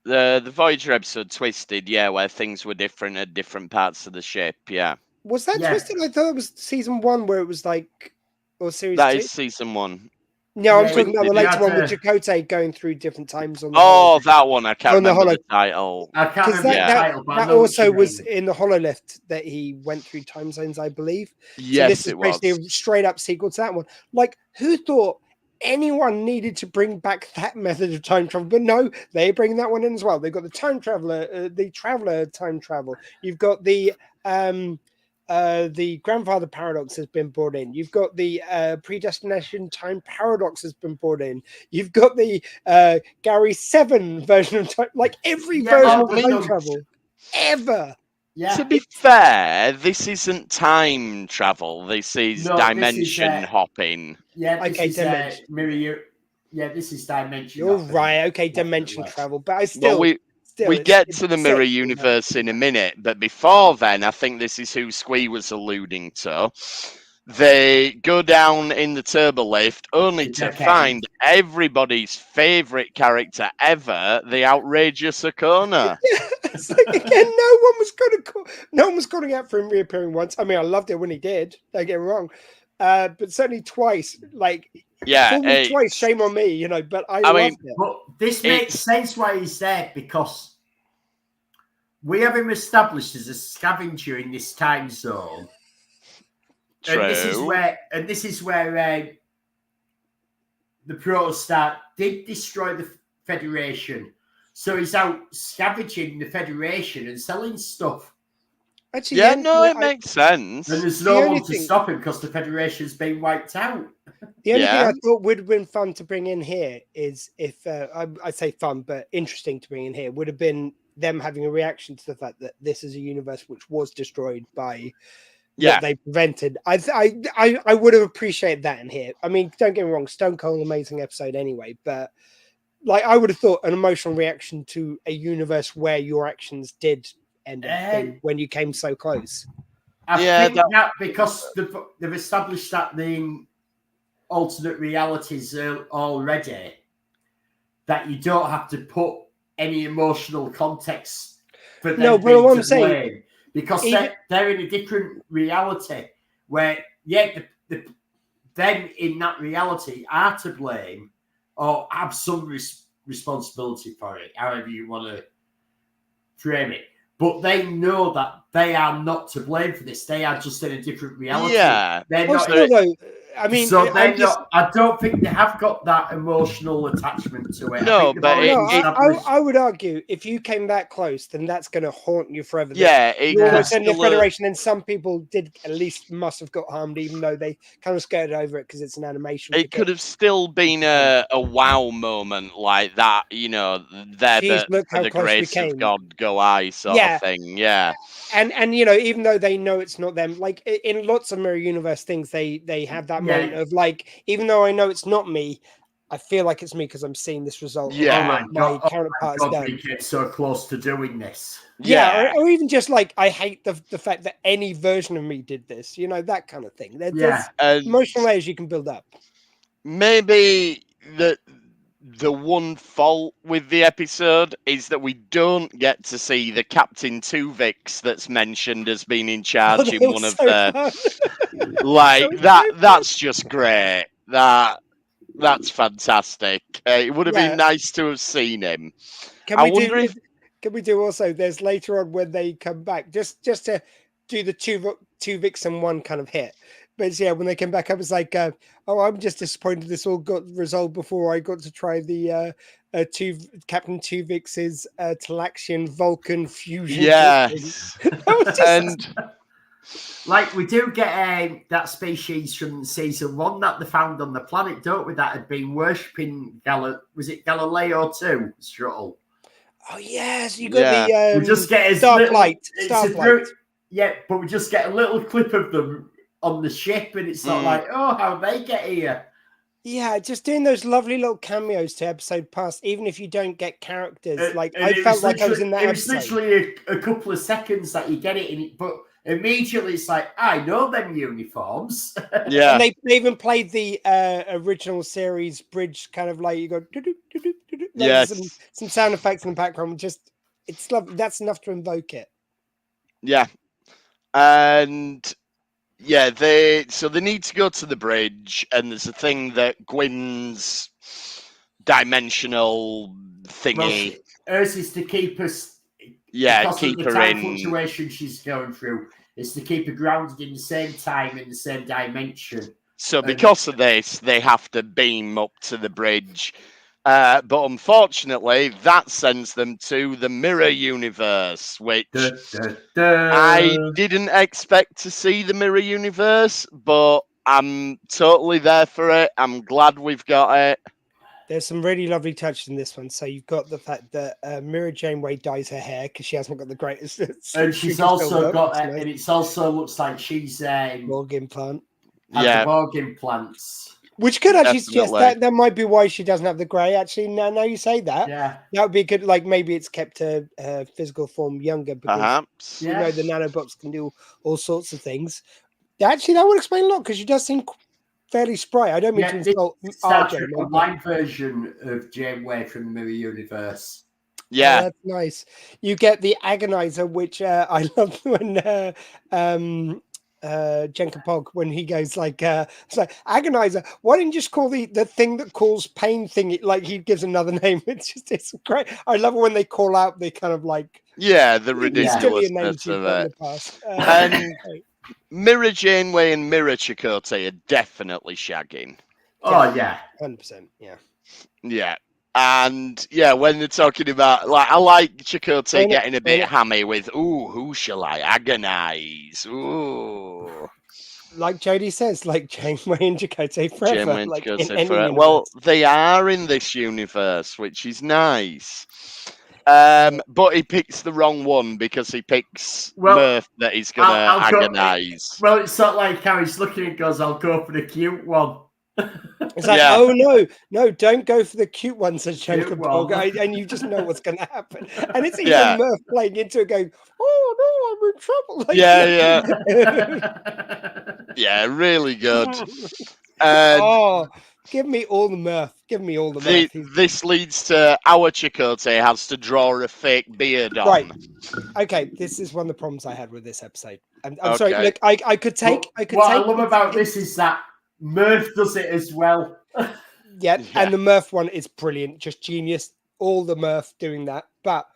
S2: The Voyager episode Twisted, where things were different at different parts of the ship. Yeah,
S3: was that Twisted? I thought it was season 1, where it was like, or series.
S2: That
S3: 2?
S2: Is season 1.
S3: No, I'm talking about the later one with Chakotay going through different times on the
S2: that one. I can't remember the title.
S4: I can't remember the title.
S3: That also was in the Hololift that he went through time zones, I believe.
S2: Yes,
S3: so this is basically a straight up sequel to that one. Like, who thought anyone needed to bring back that method of time travel? But no, they bring that one in as well. They've got the time traveler, the traveler time travel. You've got the grandfather paradox has been brought in. You've got the predestination time paradox has been brought in. You've got the Gary 7 version of time, like every version of time travel ever.
S4: Yeah.
S2: To be fair, this isn't time travel. This is dimension hopping.
S4: Yeah, this is mirror. This is dimension.
S3: You're right. Okay, dimension travel, but I still.
S2: Well, we get to the mirror universe in a minute, but before then, I think this is who Squee was alluding to. they go down in the turbo lift only to find everybody's favourite character ever, the outrageous Okona.
S3: It's like, again, no one was calling out for him reappearing once. I mean, I loved it when he did. Don't get me wrong, but certainly twice. Like, twice. Shame on me, you know. But I loved it.
S4: But this makes sense why he's there, because we have him established as a scavenger in this time zone.
S2: True.
S4: And this is where the Protostar did destroy the Federation. So he's out scavenging the Federation and selling stuff.
S3: Actually,
S2: it makes sense.
S4: And there's no one to stop him because the Federation's been wiped out.
S3: The only thing I thought would have been fun to bring in here is if, I say fun, but interesting to bring in here, would have been them having a reaction to the fact that this is a universe which was destroyed by... what they prevented. I would have appreciated that in here. I mean, don't get me wrong, Stone Cold, amazing episode anyway, but like I would have thought an emotional reaction to a universe where your actions did end up when you came so close.
S4: I think that because they've established that the alternate realities already, that you don't have to put any emotional context for them being to blame. Because they're in a different reality where, them in that reality are to blame or have some responsibility for it, however you want to frame it. But they know that they are not to blame for this. They are just in a different reality.
S2: Yeah.
S4: They're not.
S3: I mean,
S4: so I don't think they have got that emotional attachment to it.
S2: No, but
S3: I would argue if you came that close, then that's going to haunt you forever.
S2: Yeah,
S3: you're almost in the Federation, and some people did at least must have got harmed, even though they kind of skirted over it because it's an animation.
S2: It could have still been a wow moment like that, you know, the grace of God go I sort of thing. Yeah.
S3: And you know, even though they know it's not them, like in lots of mirror universe things, they have that moment of like, even though I know it's not me, I feel like it's me because I'm seeing this result.
S2: Yeah,
S3: my counterpart's done.
S4: We get so close to doing this.
S3: Yeah, or even just like I hate the fact that any version of me did this. You know, that kind of thing. There's emotional layers you can build up.
S2: Maybe the one fault with the episode is that we don't get to see the Captain Tuvix that's mentioned as being in charge in one of the like that's just great. That's fantastic. It would have been nice to have seen him.
S3: Can we do also, there's later on when they come back, just to do the Tuvix and one kind of hit. But yeah, when they came back up, it's like, I'm just disappointed this all got resolved before I got to try the Captain Tuvix's Talaxian Vulcan fusion.
S2: Yes. And
S4: like we do get that species from season 1 that they found on the planet, don't we? That had been worshipping was it Galileo 2 shuttle?
S3: Oh yes, you got the
S4: we just get
S3: Starflight.
S4: Yeah, but we just get a little clip of them on the ship, and it's not like, how they get here.
S3: Yeah, just doing those lovely little cameos to episode past, even if you don't get characters. I felt like I was in that episode.
S4: It's literally a couple of seconds that you get it in it, but immediately it's like, I know them uniforms.
S3: Yeah. And they even played the original series bridge, kind of like you go, some sound effects in the background. Just, it's lovely. That's enough to invoke it.
S2: Yeah. And yeah, they need to go to the bridge, and there's a thing that Gwyn's dimensional thingy.
S4: Well, hers is to keep us.
S2: Yeah, keep
S4: of the
S2: her
S4: time
S2: in.
S4: Fluctuation she's going through is to keep her grounded in the same time in the same dimension.
S2: So because of this, they have to beam up to the bridge. But unfortunately, that sends them to the mirror universe, which I didn't expect to see the mirror universe, but I'm totally there for it. I'm glad we've got it.
S3: There's some really lovely touches in this one. So you've got the fact that Mira Janeway dyes her hair because she hasn't got the greatest.
S4: And she's also got, and it also looks like she's
S3: Borg implant.
S4: The Borg implants.
S3: Which could actually suggest that might be why she doesn't have the grey. Actually, now you say that, that would be good. Like maybe it's kept her physical form younger because
S2: perhaps
S3: you know the nanobots can do all sorts of things. Actually, that would explain a lot because she does seem fairly spry. I don't mean to insult
S4: Star
S3: RJ.
S4: Trek Online version of Janeway from the Mirror Universe.
S2: Yeah,
S3: that's nice. You get the agonizer, which I love when Jenka Pog, when he goes like, it's like agonizer. Why didn't you just call the thing that calls pain thing? Like he gives another name. It's great. I love it when they call out the kind of like
S2: the ridiculousness of it.
S3: In the past.
S2: And Mirror Janeway and Mirror Chakotay are definitely shagging.
S4: Oh yeah,
S3: 100%. Yeah.
S2: Yeah. And when they're talking about, like, I like Chakotay getting a bit hammy with, ooh, who shall I agonize? Ooh.
S3: Like Jodie says, like Janeway and Chakotay forever.
S2: Janeway and
S3: like
S2: Chakotay forever. Well, they are in this universe, which is nice. But he picks the wrong one because he picks Murph that he's going to agonize.
S4: Well, it's not like how he's looking and goes, I'll go for the cute one.
S3: It's like, oh no, don't go for the cute one, says Jenka Pog, and you just know what's going to happen. And it's even Murph playing into it, going, "Oh no, I'm in trouble." Like,
S2: yeah, really good.
S3: Give me all the Murph. Give me all the Murph.
S2: This leads to our Chakotay has to draw a fake beard on.
S3: Right. Okay, this is one of the problems I had with this episode. I'm sorry. Look, I could take.
S4: What I love about this is that Murph does it as well.
S3: And the Murph one is brilliant, just genius. All the Murph doing that. But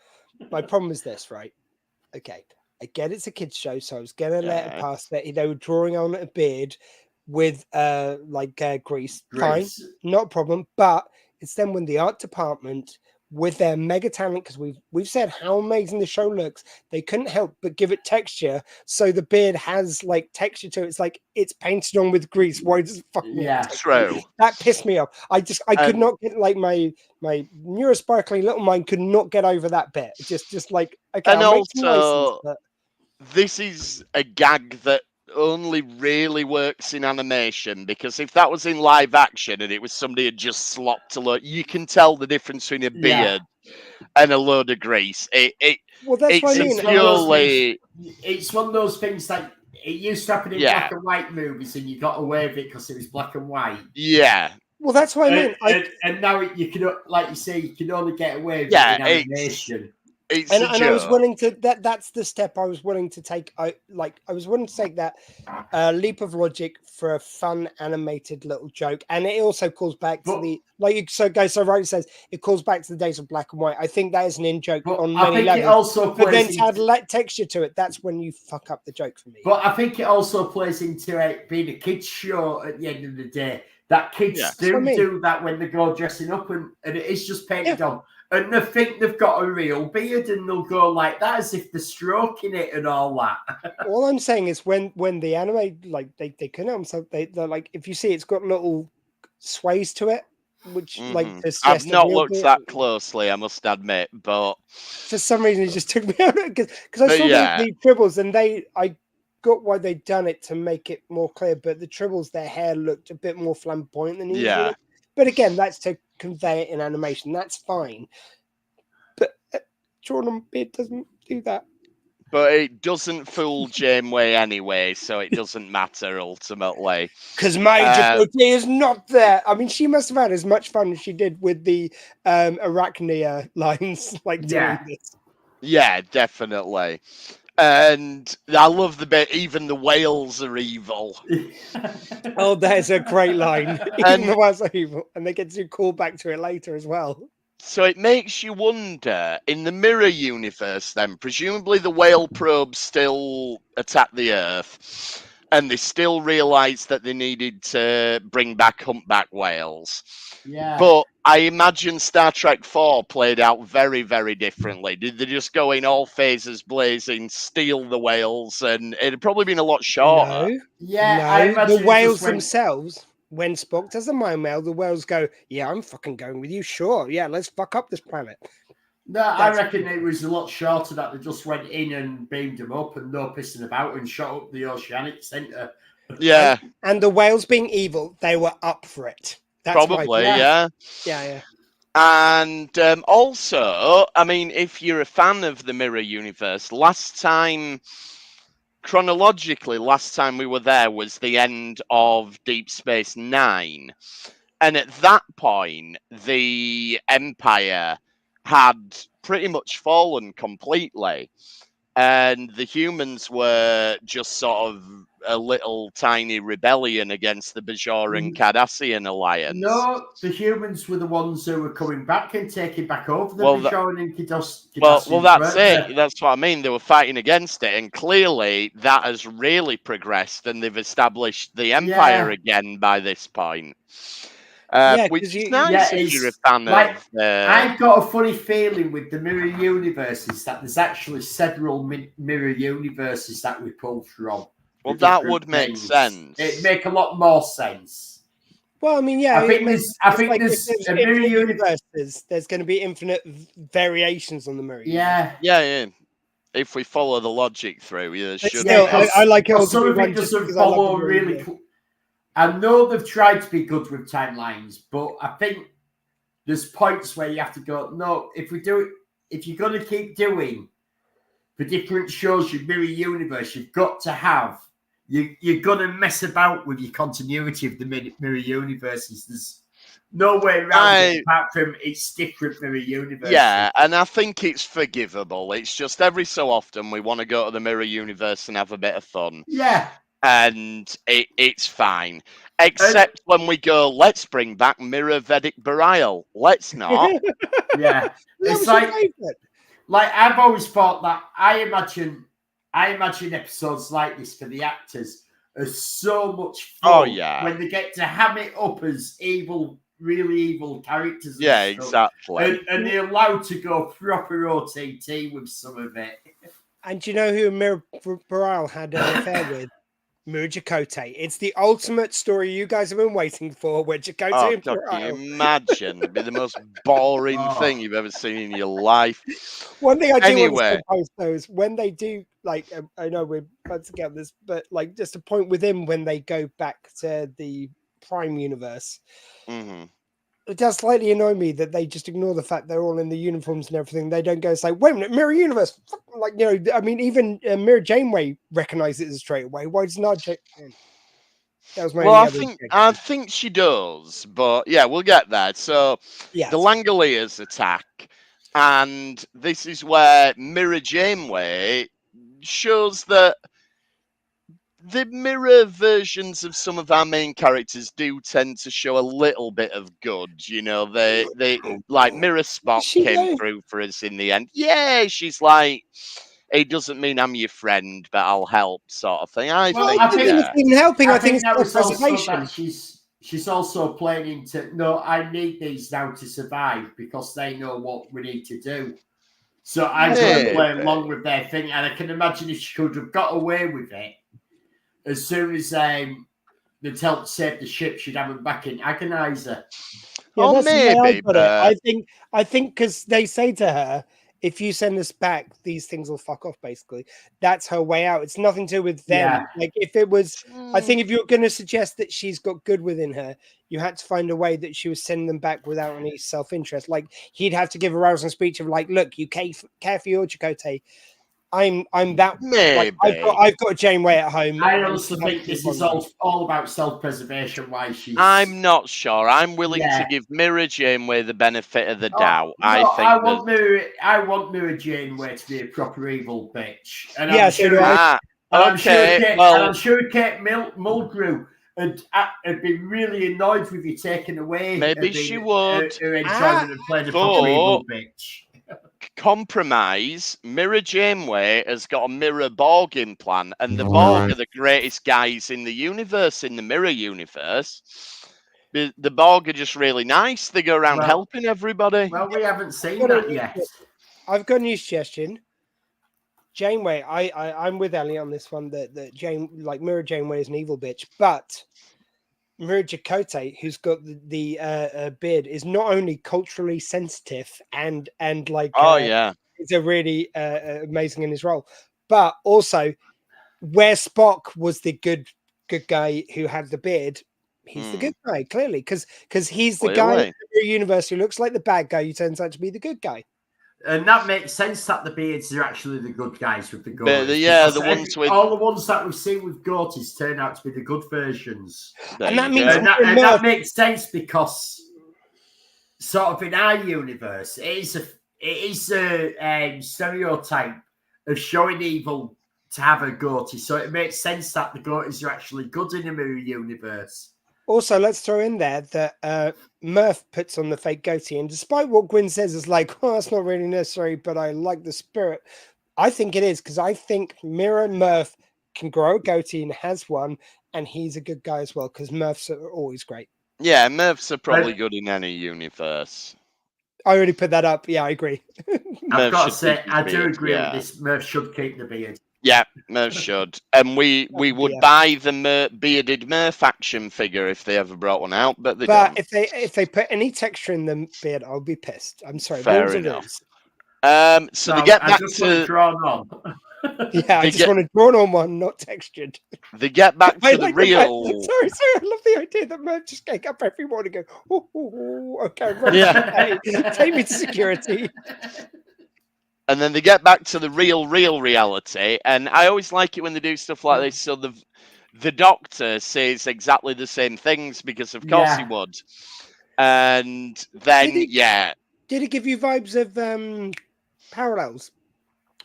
S3: my problem is this, right? Okay, I get it's a kids show, so I was gonna let it pass that they were drawing on a beard with grease. Fine, not a problem. But it's then when the art department, with their mega talent, because we've said how amazing the show looks, they couldn't help but give it texture, so the beard has like texture to it. It's like it's painted on with grease. Why does it fucking
S2: true?
S3: That pissed me off. I could not get, like, my neurosparkling little mind could not get over that bit. Just like, okay.
S2: And also, this is a gag that only really works in animation, because if that was in live action and it was somebody had just slopped a load, you can tell the difference between a beard and a load of grease.
S3: Well, that's what I mean.
S4: It's one of those things that it used to happen in black and white movies, and you got away with it because it was black and white.
S2: Yeah.
S3: Well, that's what I mean.
S4: And now you can, like you say, you can only get away with it in animation.
S3: And I was willing to that's the step I was willing to take. I was willing to take that leap of logic for a fun animated little joke, and it also calls back to the so rightly says it calls back to the days of black and white. I think that is an in joke on many levels. But then to add texture to it, that's when you fuck up the joke for me.
S4: But I think it also plays into it being a kids show at the end of the day. That kids do that when they go dressing up, and it is just painted on. And they think they've got a real beard, and they'll go like that as if they're stroking it and all that.
S3: All I'm saying is when the anime, like they couldn't help themselves, they're like, if you see it's got little sways to it, which
S2: I've not looked that closely, I must admit, but
S3: for some reason it just took me out because I saw the Tribbles, and I got why they'd done it to make it more clear, but the Tribbles, their hair looked a bit more flamboyant than usual. But again, that's to convey it in animation. That's fine. But Jordan Beard doesn't do that.
S2: But it doesn't fool Janeway anyway, so it doesn't matter ultimately.
S3: Because Major is not there. I mean, she must have had as much fun as she did with the Arachnia lines, doing this.
S2: Yeah, definitely. And I love the bit, even the whales are evil.
S3: Oh, there's a great line. Even the whales are evil. And they get to call back to it later as well.
S2: So it makes you wonder, in the Mirror universe then, presumably the whale probes still attack the Earth, and they still realised that they needed to bring back humpback whales.
S4: Yeah.
S2: But I imagine Star Trek 4 played out very, very differently. Did they just go in all phases blazing, steal the whales, and it'd probably been a lot shorter?
S3: No. Yeah, no. The whales themselves, when Spock does the mind meld, the whales go, yeah, I'm fucking going with you, sure. Yeah, let's fuck up this planet.
S4: No, I reckon it was a lot shorter that they just went in and beamed them up and no pissing about and shot up the oceanic centre.
S2: Yeah.
S3: And the whales being evil, they were up for it. That's
S2: probably, yeah.
S3: Yeah.
S2: And also, I mean, if you're a fan of the Mirror universe, last time chronologically, last time we were there was the end of Deep Space Nine. And at that point, the Empire had pretty much fallen completely. And the humans were just sort of a little tiny rebellion against the Bajoran Cardassian alliance.
S4: No, the humans were the ones who were coming back and taking back over the Bajoran and Cardassian.
S2: Well, that's it. That's what I mean. They were fighting against it, and clearly that has really progressed, and they've established the Empire again by this point. Which is nice if you're a fan of.
S4: I've got a funny feeling with the mirror universes that there's actually several mirror universes that we pull from.
S2: Well, that would make sense.
S4: It'd make a lot more sense.
S3: Well, I mean, yeah.
S4: I think there's a mirror
S3: universes. There's going to be infinite variations on the mirror.
S2: Yeah. If we follow the logic through, there should.
S3: Still, I like it.
S4: Some of it doesn't follow really. I know they've tried to be good with timelines, but I think there's points where you have to go, no, if you're going to keep doing the different shows, your mirror universe, you've got to have, you're going to mess about with your continuity of the mirror universes. There's no way around it apart from it's different mirror universes.
S2: Yeah, and I think it's forgivable. It's just every so often we want to go to the mirror universe and have a bit of fun.
S4: Yeah.
S2: And it's fine. Except when we go, let's bring back Mirror Vedic Burial. Let's not.
S4: Yeah. It's like I've always thought that I imagine episodes like this for the actors are so much fun when they get to ham it up as evil, really evil characters.
S2: Yeah, exactly.
S4: And they're allowed to go proper OTT with some of it.
S3: And do you know who Mirror Burial had an affair with? Mirror Chakotay. It's the ultimate story you guys have been waiting for. Where Chakotay and
S2: God, can you imagine? It'd be the most boring thing you've ever seen in your life.
S3: One thing I do want to post though is when they do, like, I know we're about to get this, but like just a point with him when they go back to the Prime universe.
S2: Mm-hmm.
S3: It does slightly annoy me that they just ignore the fact they're all in the uniforms and everything. They don't go say, wait a minute, Mirror Universe. Like, you know, I mean, even Mirror Janeway recognizes it straight away. Why does not? That was my
S2: I think she does, but yeah, we'll get there. So the Langoliers attack, and this is where Mirror Janeway shows that the mirror versions of some of our main characters do tend to show a little bit of good, you know. They like Mirror Spock came through for us in the end. Yeah, she's like, it doesn't mean I'm your friend, but I'll help, sort of thing. I think
S3: it's been helping. I think
S4: that
S3: it's
S4: was also that she's also playing into no, I need these now to survive because they know what we need to do. So I'm going to play along with their thing, and I can imagine if she could have got away with it. As soon as they'd help save the ship, she'd have him back in Agonizer.
S3: Yeah, maybe. But I think because they say to her, if you send us back, these things will fuck off, basically. That's her way out. It's nothing to do with them. Yeah. Like, if it was, I think if you're going to suggest that she's got good within her, you had to find a way that she was sending them back without any self-interest. Like, he'd have to give a rousing speech of, like, look, you care for your Chakotay. I'm that. Like, I've got a Janeway at home.
S4: I also think this is all about self-preservation. Why she's?
S2: I'm not sure. I'm willing to give Mirror Janeway the benefit of the doubt.
S4: I want Mirror Janeway to be a proper evil bitch. And I'm sure Kate Mulgrew had been really annoyed with you taking away.
S2: Maybe she would.
S4: Her enjoyment of playing a proper evil bitch.
S2: Compromise. Mirror Janeway has got a mirror Borg implant, and the Borg are the greatest guys in the universe, in the mirror universe. The Borg are just really nice. They go around helping everybody.
S4: Well, we haven't seen that yet.
S3: I've got a new suggestion. Janeway, I'm with Ellie on this one. That Mirror Janeway is an evil bitch, but Mirror Chakotay, who's got the beard, is not only culturally sensitive and like he's a really amazing in his role, but also where Spock was the good guy who had the beard, he's the good guy clearly because he's the guy in the universe who looks like the bad guy who turns out to be the good guy.
S4: And that makes sense that the beards are actually the good guys with the goatees.
S2: The ones with
S4: all the ones that we've seen with goatees turn out to be the good versions.
S3: And that means
S4: that makes sense because sort of in our universe, it is a stereotype of showing evil to have a goatee. So it makes sense that the goatees are actually good in the mirror universe.
S3: Also, let's throw in there that Murph puts on the fake goatee, and despite what Gwyn says, is like, oh, that's not really necessary, but I like the spirit. I think it is, because I think Mirror Murph can grow a goatee and has one, and he's a good guy as well, because Murphs are always great.
S2: Yeah, Murphs are probably good in any universe.
S3: I already put that up. Yeah, I agree.
S4: I've got to say, I do agree with this. Murph should keep the beard.
S2: Yeah, Murph should. And we would buy the bearded Murph action figure if they ever brought one out, but they don't.
S3: If they put any texture in the beard, I'll be pissed. I'm sorry.
S2: Fair enough. So they get back to
S4: drawn on.
S3: Yeah, I just want to drawn on one, not textured.
S2: They get back to the real.
S3: Sorry, I love the idea that Murph just came up every morning and go, okay, right,
S2: yeah,
S3: take me to security.
S2: And then they get back to the real reality. And I always like it when they do stuff like this. So the Doctor says exactly the same things because, of course, he would. And then,
S3: Did it give you vibes of parallels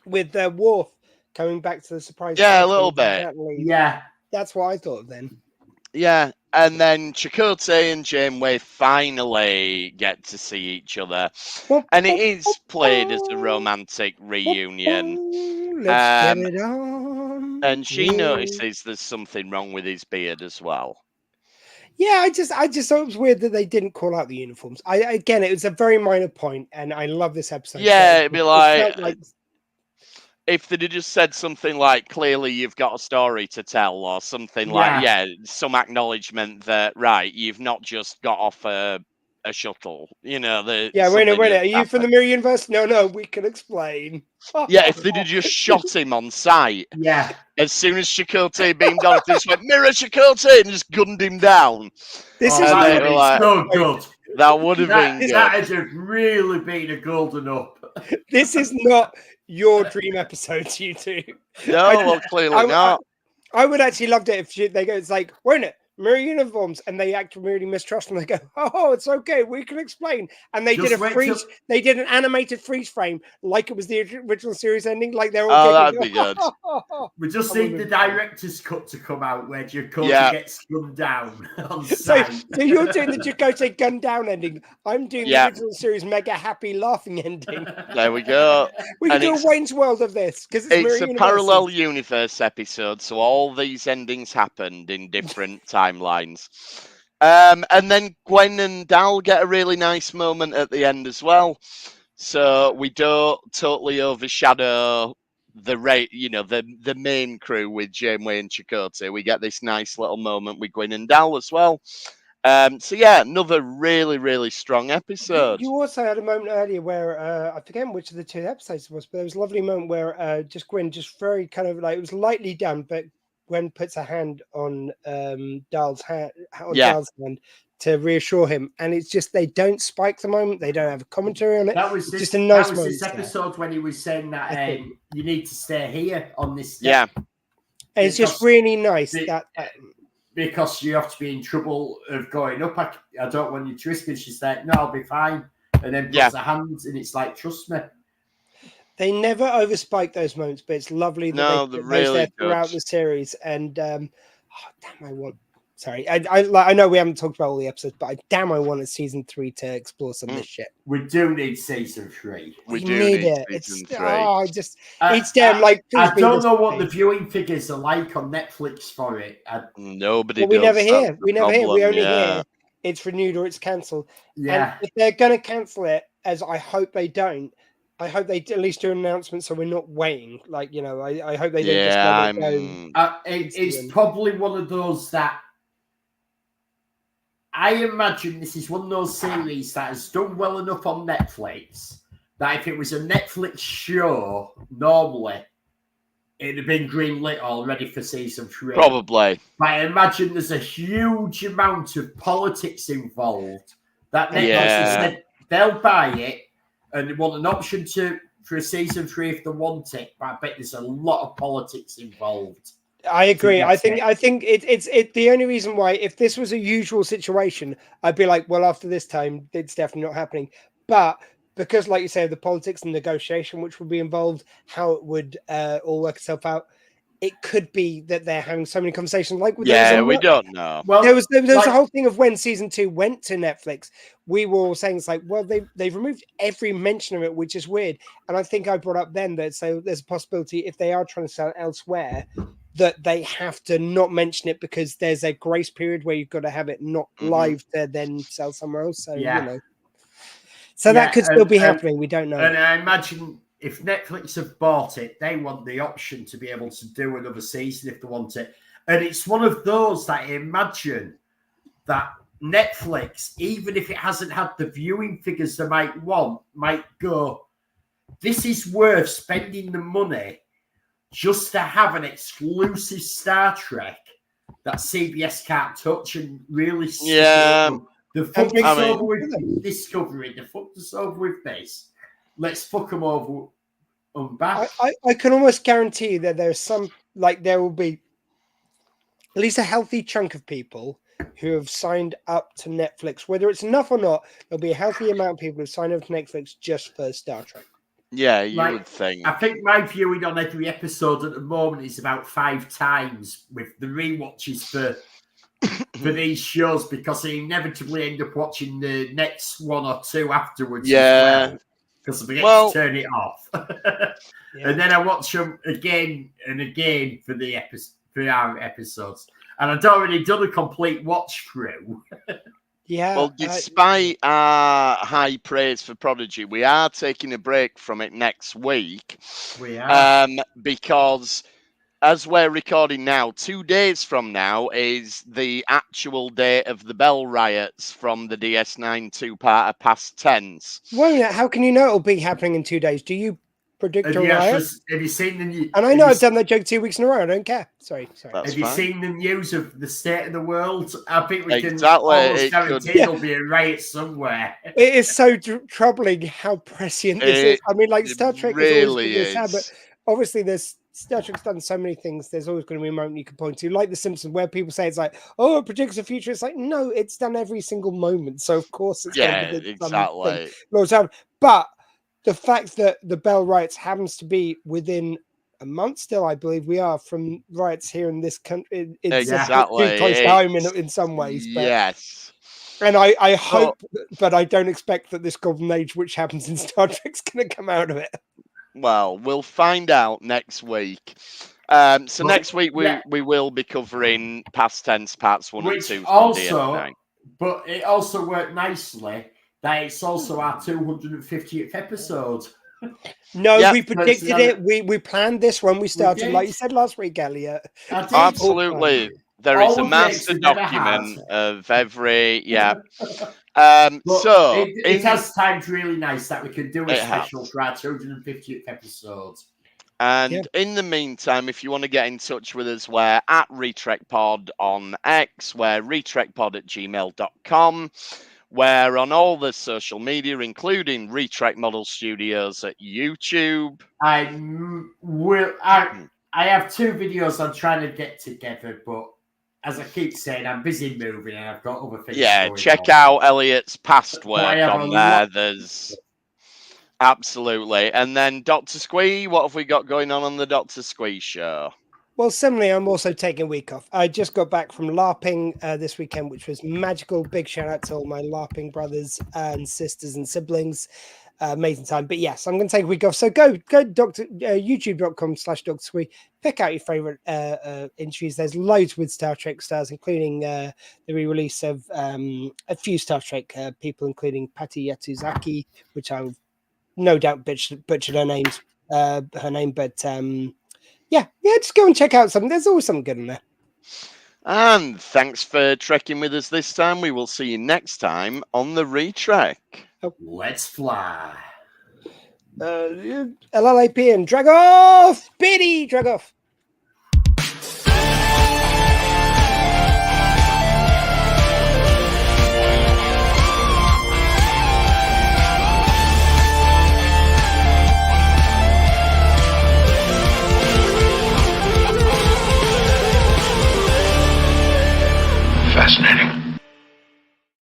S3: with Worf coming back to the surprise?
S2: Yeah, a little bit.
S4: Yeah.
S3: That's what I thought of then.
S2: Yeah. And then Chakotay and Janeway finally get to see each other. And it is played as a romantic reunion.
S3: Let's get it on.
S2: And she notices there's something wrong with his beard as well.
S3: Yeah, I just thought it was weird that they didn't call out the uniforms. Again, it was a very minor point, and I love this episode.
S2: Yeah, it'd be like if they'd have just said something like, clearly you've got a story to tell, or something like, some acknowledgement that, right, you've not just got off a shuttle, wait a minute,
S3: are you from the Mirror Universe? No, we can explain.
S2: Yeah, if they'd have just shot him on sight.
S4: Yeah.
S2: As soon as Chakotay beamed on, they just went, Mirror Chakotay, and just gunned him down.
S3: This is
S4: so good.
S2: That would have been good.
S4: That has really been a golden up.
S3: This is not your dream episode, you two.
S2: No, clearly not.
S3: I would actually loved it if they go, it's like, wait a minute, mirror uniforms, and they act really mistrustful. And they go, oh, it's okay, we can explain. And they did they did an animated freeze frame like it was the original series ending, like they're all
S2: that'd be good.
S4: We just need the director's cut to come out where Chakotay gets gunned down on
S3: so you're doing the Chakotay gunned down ending. I'm doing the original series mega happy laughing ending.
S2: There we go.
S3: We can do a Wayne's World of this because
S2: it's a parallel universe episode, so all these endings happened in different timelines. And then Gwen and Dal get a really nice moment at the end as well. So we don't totally overshadow the main crew with Janeway and Chakotay. We get this nice little moment with Gwen and Dal as well. Another really, really strong episode.
S3: You also had a moment earlier where I forget which of the two episodes it was, but there was a lovely moment where just Gwen just very kind of like, it was lightly done, but Gwen puts a hand on Dal's hand, Dal's hand to reassure him, and it's just they don't spike the moment. They don't have a commentary on it.
S4: That was
S3: just a nice moment.
S4: This episode when he was saying that you need to stay here on this step.
S2: Yeah,
S3: and it's just really nice
S4: because you have to be in trouble of going up. I don't want you to risk it. She's like, no, I'll be fine, and then puts her hands, and it's like, trust me.
S3: They never overspike those moments, but it's lovely that they put those there throughout the series. And I know we haven't talked about all the episodes, but I wanted season 3 to explore some of this shit.
S4: We do need season 3.
S2: We do need it.
S3: Season 3. Each day I'm like,
S4: I don't know what the viewing figures are like on Netflix for it.
S2: Nobody.
S3: We never hear. We only hear it's renewed or it's cancelled.
S4: Yeah.
S3: And if they're going to cancel it, as I hope they don't, I hope they at least do an announcement so we're not waiting. Like, I hope they don't just let it go.
S4: It's probably one of those that I imagine this is one of those series that has done well enough on Netflix that if it was a Netflix show, normally it'd have been greenlit already for season 3.
S2: Probably.
S4: But I imagine there's a huge amount of politics involved that Netflix has said they'll buy it. and they want an option for a season 3 if they want it. But I bet there's a lot of politics involved.
S3: I agree. I think it's the only reason why, if this was a usual situation, I'd be like, well, after this time, it's definitely not happening. But because, like you say, the politics and negotiation which would be involved, how it would all work itself out, it could be that they're having so many conversations. Like, we
S2: don't know.
S3: Well, there was a whole thing of when season 2 went to Netflix. We were all saying it's like, well, they've removed every mention of it, which is weird. And I think I brought up then that there's a possibility if they are trying to sell it elsewhere, that they have to not mention it because there's a grace period where you've got to have it not live to then sell somewhere else. So so that could still be happening. We don't know.
S4: And I imagine if Netflix have bought it, they want the option to be able to do another season if they want it. And it's one of those that I imagine that Netflix, even if it hasn't had the viewing figures they might want, might go, this is worth spending the money just to have an exclusive Star Trek that CBS can't touch and really... The fuck us over with Discovery. The fuck us over with this. Let's fuck them over and back.
S3: I can almost guarantee that there's there will be at least a healthy chunk of people who have signed up to Netflix. Whether it's enough or not, there'll be a healthy amount of people who sign up to Netflix just for Star Trek.
S2: Yeah, you would think.
S4: I think my viewing on every episode at the moment is about 5 times with the rewatches for these shows, because I inevitably end up watching the next 1 or 2 afterwards.
S2: Yeah.
S4: Because I forget to turn it off. And then I watch them again and again for our episodes. And I'd already done a complete watch through.
S2: Well, despite our high praise for Prodigy, we are taking a break from it next week.
S4: We are.
S2: Because as we're recording now, 2 days from now is the actual date of the Bell riots from the DS9 two-parter past tense.
S3: Wait a minute, how can you know it'll be happening in 2 days? Do you predict a riot?
S4: Have you seen the news?
S3: And I know I've done that joke 2 weeks in a row. I don't care. Sorry.
S2: That's
S4: have you
S2: fine.
S4: Seen the news of the state of the world? I think we can
S2: Exactly.
S4: almost guarantee there'll be a riot somewhere.
S3: It is so troubling how prescient this is. I mean, like, Star Trek
S2: really
S3: is sad, but obviously Star Trek's done so many things. There's always going to be a moment you can point to, like The Simpsons, where people say it's like, oh, it predicts the future. It's like, no, it's done every single moment. So of course it's going to be
S2: exactly.
S3: But the fact that the Bell riots happens to be within a month still, I believe we are, from riots here in this country. It's pretty close to home in some ways. But,
S2: yes.
S3: And I hope, but I don't expect that this golden age, which happens in Star Trek's going to come out of it.
S2: Well, we'll find out next week. Next week we will be covering past tense parts 1 and 2.
S4: But it also worked nicely that it's also our 250th episode.
S3: No, we predicted it. We planned this when we started, like you said last week, Elliot.
S2: Absolutely. There is a master document of every
S4: it has timed really nice that we can do a special for our 250th episode.
S2: And in the meantime, if you want to get in touch with us, we're at RetrekPod on X, we're retrekpod@gmail.com. We're on all the social media, including Retrek Model Studios at YouTube.
S4: I have 2 videos I'm trying to get together, but as I keep saying, I'm busy moving and I've got other things.
S2: Check out Elliot's past work on there. There's absolutely. And then Dr. Squee, what have we got going on the Dr. Squee show?
S3: Well, similarly, I'm also taking a week off. I just got back from LARPing this weekend, which was magical. Big shout out to all my LARPing brothers and sisters and siblings. Amazing time. But yes, I'm going to take a week off. So go youtube.com/Dr. Squee. Pick out your favorite interviews. There's loads with Star Trek stars, including the re-release of a few Star Trek people, including Patty Yatuzaki, which I will no doubt butchered her name. But just go and check out something. There's always something good in there.
S2: And thanks for trekking with us this time. We will see you next time on the Retrek.
S4: Let's fly.
S3: LLAP and drag off! Biddy, drag off!